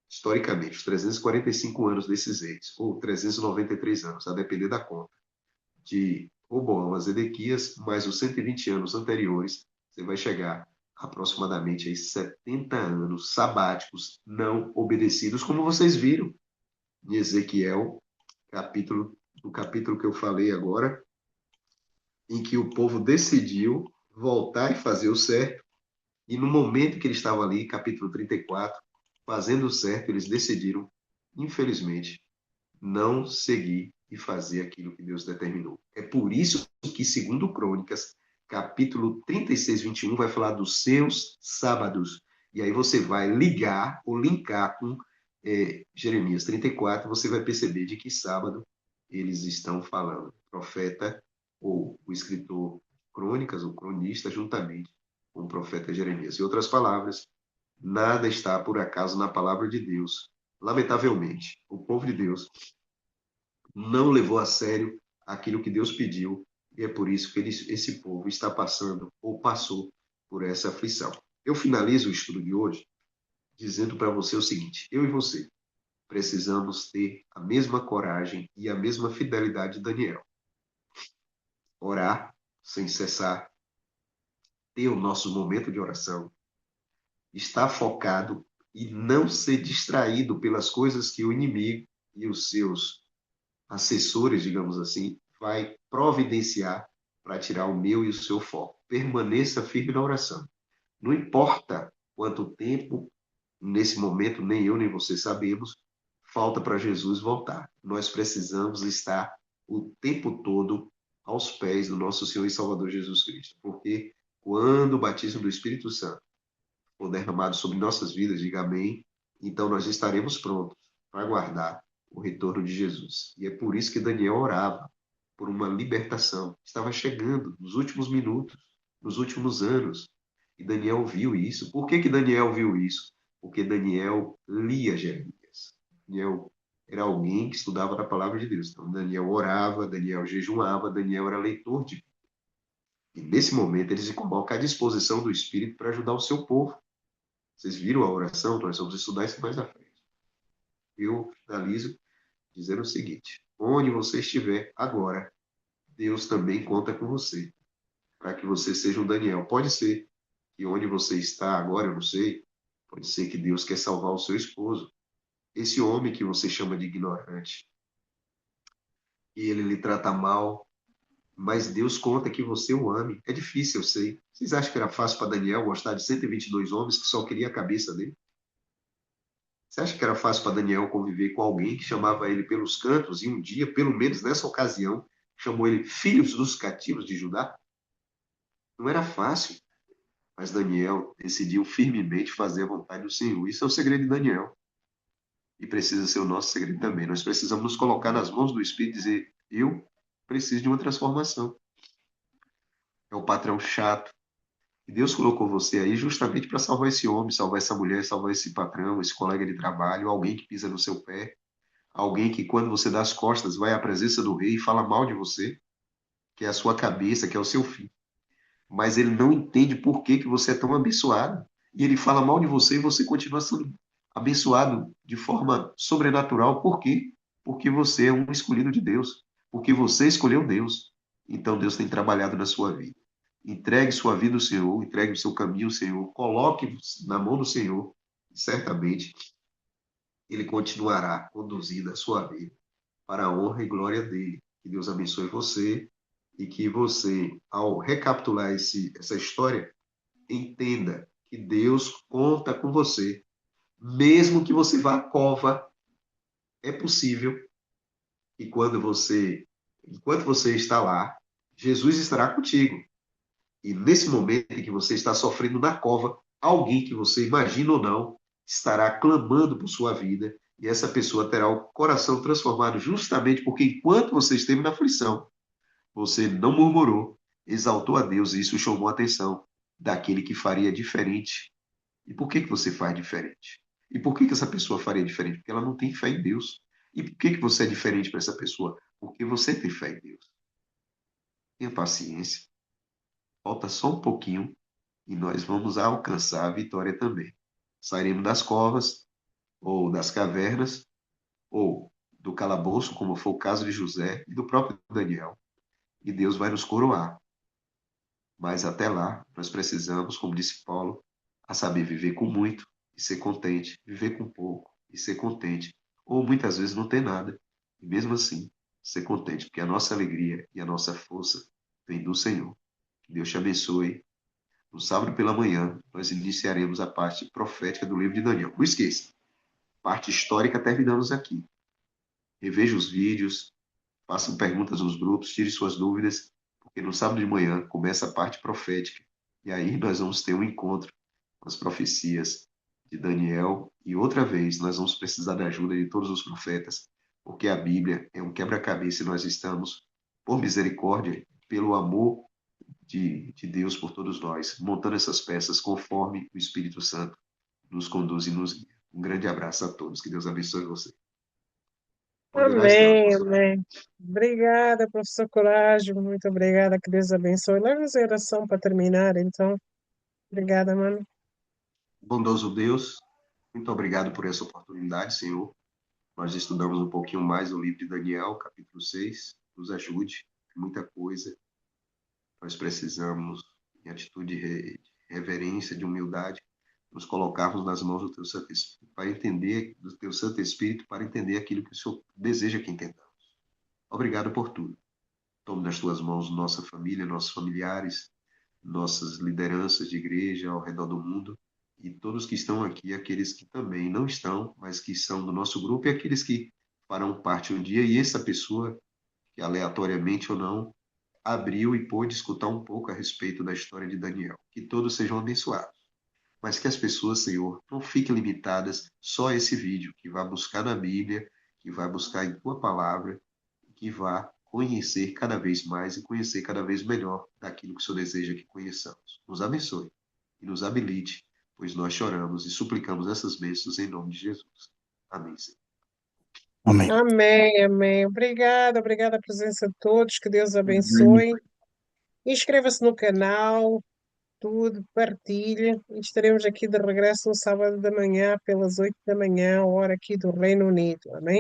historicamente os 345 anos desses reis, ou 393 anos, a depender da conta, de Roboão a Zedequias, mais os 120 anos anteriores, você vai chegar aproximadamente a 70 anos sabáticos não obedecidos, como vocês viram em Ezequiel, do capítulo que eu falei agora, em que o povo decidiu voltar e fazer o certo, e no momento que ele estava ali, capítulo 34, fazendo o certo, eles decidiram, infelizmente, não seguir e fazer aquilo que Deus determinou. É por isso que, segundo Crônicas, capítulo 36, 21, vai falar dos seus sábados. E aí você vai ligar ou linkar com Jeremias 34, você vai perceber de que sábado eles estão falando. O profeta ou o escritor Crônicas, ou cronista, juntamente com o profeta Jeremias. Em outras palavras, nada está por acaso na palavra de Deus. Lamentavelmente, o povo de Deus não levou a sério aquilo que Deus pediu, e é por isso que esse povo está passando ou passou por essa aflição. Eu finalizo o estudo de hoje dizendo para você o seguinte: eu e você precisamos ter a mesma coragem e a mesma fidelidade de Daniel. Orar sem cessar, ter o nosso momento de oração, estar focado e não ser distraído pelas coisas que o inimigo e os seus assessores, digamos assim, vai providenciar para tirar o meu e o seu foco. Permaneça firme na oração. Não importa quanto tempo, nesse momento, nem eu nem você sabemos, falta para Jesus voltar. Nós precisamos estar o tempo todo aos pés do nosso Senhor e Salvador Jesus Cristo. Porque quando o batismo do Espírito Santo for derramado sobre nossas vidas, diga amém, então nós estaremos prontos para aguardar o retorno de Jesus. E é por isso que Daniel orava por uma libertação. Estava chegando nos últimos minutos, nos últimos anos. E Daniel viu isso. Por que Daniel viu isso? Porque Daniel lia Jeremias. Daniel era alguém que estudava a palavra de Deus. Então, Daniel orava, Daniel jejuava, Daniel era leitor de. E nesse momento, ele se coloca à disposição do Espírito para ajudar o seu povo. Vocês viram a oração? Nós vamos estudar isso mais à frente. Eu finalizo dizendo o seguinte: onde você estiver agora, Deus também conta com você, para que você seja um Daniel. Pode ser que onde você está agora, eu não sei, pode ser que Deus quer salvar o seu esposo, esse homem que você chama de ignorante, e ele lhe trata mal, mas Deus conta que você o ame. É difícil, eu sei. Vocês acham que era fácil para Daniel gostar de 122 homens que só queria a cabeça dele? Você acha que era fácil para Daniel conviver com alguém que chamava ele pelos cantos e um dia, pelo menos nessa ocasião, chamou ele filhos dos cativos de Judá? Não era fácil, mas Daniel decidiu firmemente fazer a vontade do Senhor. Isso é o segredo de Daniel. E precisa ser o nosso segredo também. Nós precisamos nos colocar nas mãos do Espírito e dizer: eu preciso de uma transformação. É o patrão chato. E Deus colocou você aí justamente para salvar esse homem, salvar essa mulher, salvar esse patrão, esse colega de trabalho, alguém que pisa no seu pé. Alguém que, quando você dá as costas, vai à presença do rei e fala mal de você, que é a sua cabeça, que é o seu filho. Mas ele não entende por que você é tão abençoado. e ele fala mal de você e você continua sendo abençoado de forma sobrenatural. Por quê? Porque você é um escolhido de Deus, porque você escolheu Deus. Então Deus tem trabalhado na sua vida. Entregue sua vida ao Senhor, entregue o seu caminho ao Senhor, coloque na mão do Senhor, e certamente Ele continuará conduzindo a sua vida para a honra e glória dele. Que Deus abençoe você e que você, ao recapitular essa história, entenda que Deus conta com você. Mesmo que você vá à cova, é possível que enquanto você está lá, Jesus estará contigo. E nesse momento em que você está sofrendo na cova, alguém que você imagina ou não estará clamando por sua vida e essa pessoa terá o coração transformado justamente porque enquanto você esteve na aflição, você não murmurou, exaltou a Deus e isso chamou a atenção daquele que faria diferente. E por que que você faz diferente? E por que que essa pessoa faria diferente? Porque ela não tem fé em Deus. E por que que você é diferente para essa pessoa? Porque você tem fé em Deus. Tenha paciência. Falta só um pouquinho e nós vamos alcançar a vitória também. Sairemos das covas, ou das cavernas, ou do calabouço, como foi o caso de José e do próprio Daniel. E Deus vai nos coroar. Mas até lá, nós precisamos, como disse Paulo, a saber viver com muito e ser contente, viver com pouco e ser contente, ou muitas vezes não ter nada, e mesmo assim ser contente, porque a nossa alegria e a nossa força vem do Senhor. Que Deus te abençoe. No sábado pela manhã, nós iniciaremos a parte profética do livro de Daniel. Não esqueça, parte histórica terminamos aqui. Reveja os vídeos, façam perguntas nos grupos, tire suas dúvidas, porque no sábado de manhã começa a parte profética. E aí nós vamos ter um encontro com as profecias de Daniel. E outra vez nós vamos precisar da ajuda de todos os profetas, porque a Bíblia é um quebra-cabeça e nós estamos, por misericórdia, pelo amor de Deus por todos nós, montando essas peças conforme o Espírito Santo nos conduz e nos guia. Um grande abraço a todos. Que Deus abençoe você. Poderá estar, Amém, pastor. amém. Obrigada, professor Coragem. Muito obrigada. Que Deus abençoe. Leve a oração para terminar, então. Obrigada, mano. Bondoso Deus, muito obrigado por essa oportunidade, Senhor. Nós estudamos um pouquinho mais o livro de Daniel, capítulo 6. Nos ajude, é muita coisa. Nós precisamos, em atitude de reverência, de humildade, nos colocarmos nas mãos do Teu Santo Espírito, para entender, do Teu Santo Espírito, para entender aquilo que o Senhor deseja que entendamos. Obrigado por tudo. Tome nas Tuas mãos nossa família, nossos familiares, nossas lideranças de igreja ao redor do mundo e todos que estão aqui, aqueles que também não estão, mas que são do nosso grupo e aqueles que farão parte um dia e essa pessoa, que aleatoriamente ou não, abriu e pôde escutar um pouco a respeito da história de Daniel. Que todos sejam abençoados, mas que as pessoas, Senhor, não fiquem limitadas só a esse vídeo, que vá buscar na Bíblia, que vá buscar em Tua Palavra, que vá conhecer cada vez mais e conhecer cada vez melhor daquilo que o Senhor deseja que conheçamos. Nos abençoe e nos habilite, pois nós choramos e suplicamos essas bênçãos em nome de Jesus. Amém, Senhor. Amém. Amém, amém. Obrigada, obrigada a presença de todos. Que Deus abençoe. Inscreva-se no canal, tudo, partilhe. E estaremos aqui de regresso no sábado da manhã, pelas 8 da manhã, hora aqui do Reino Unido. Amém?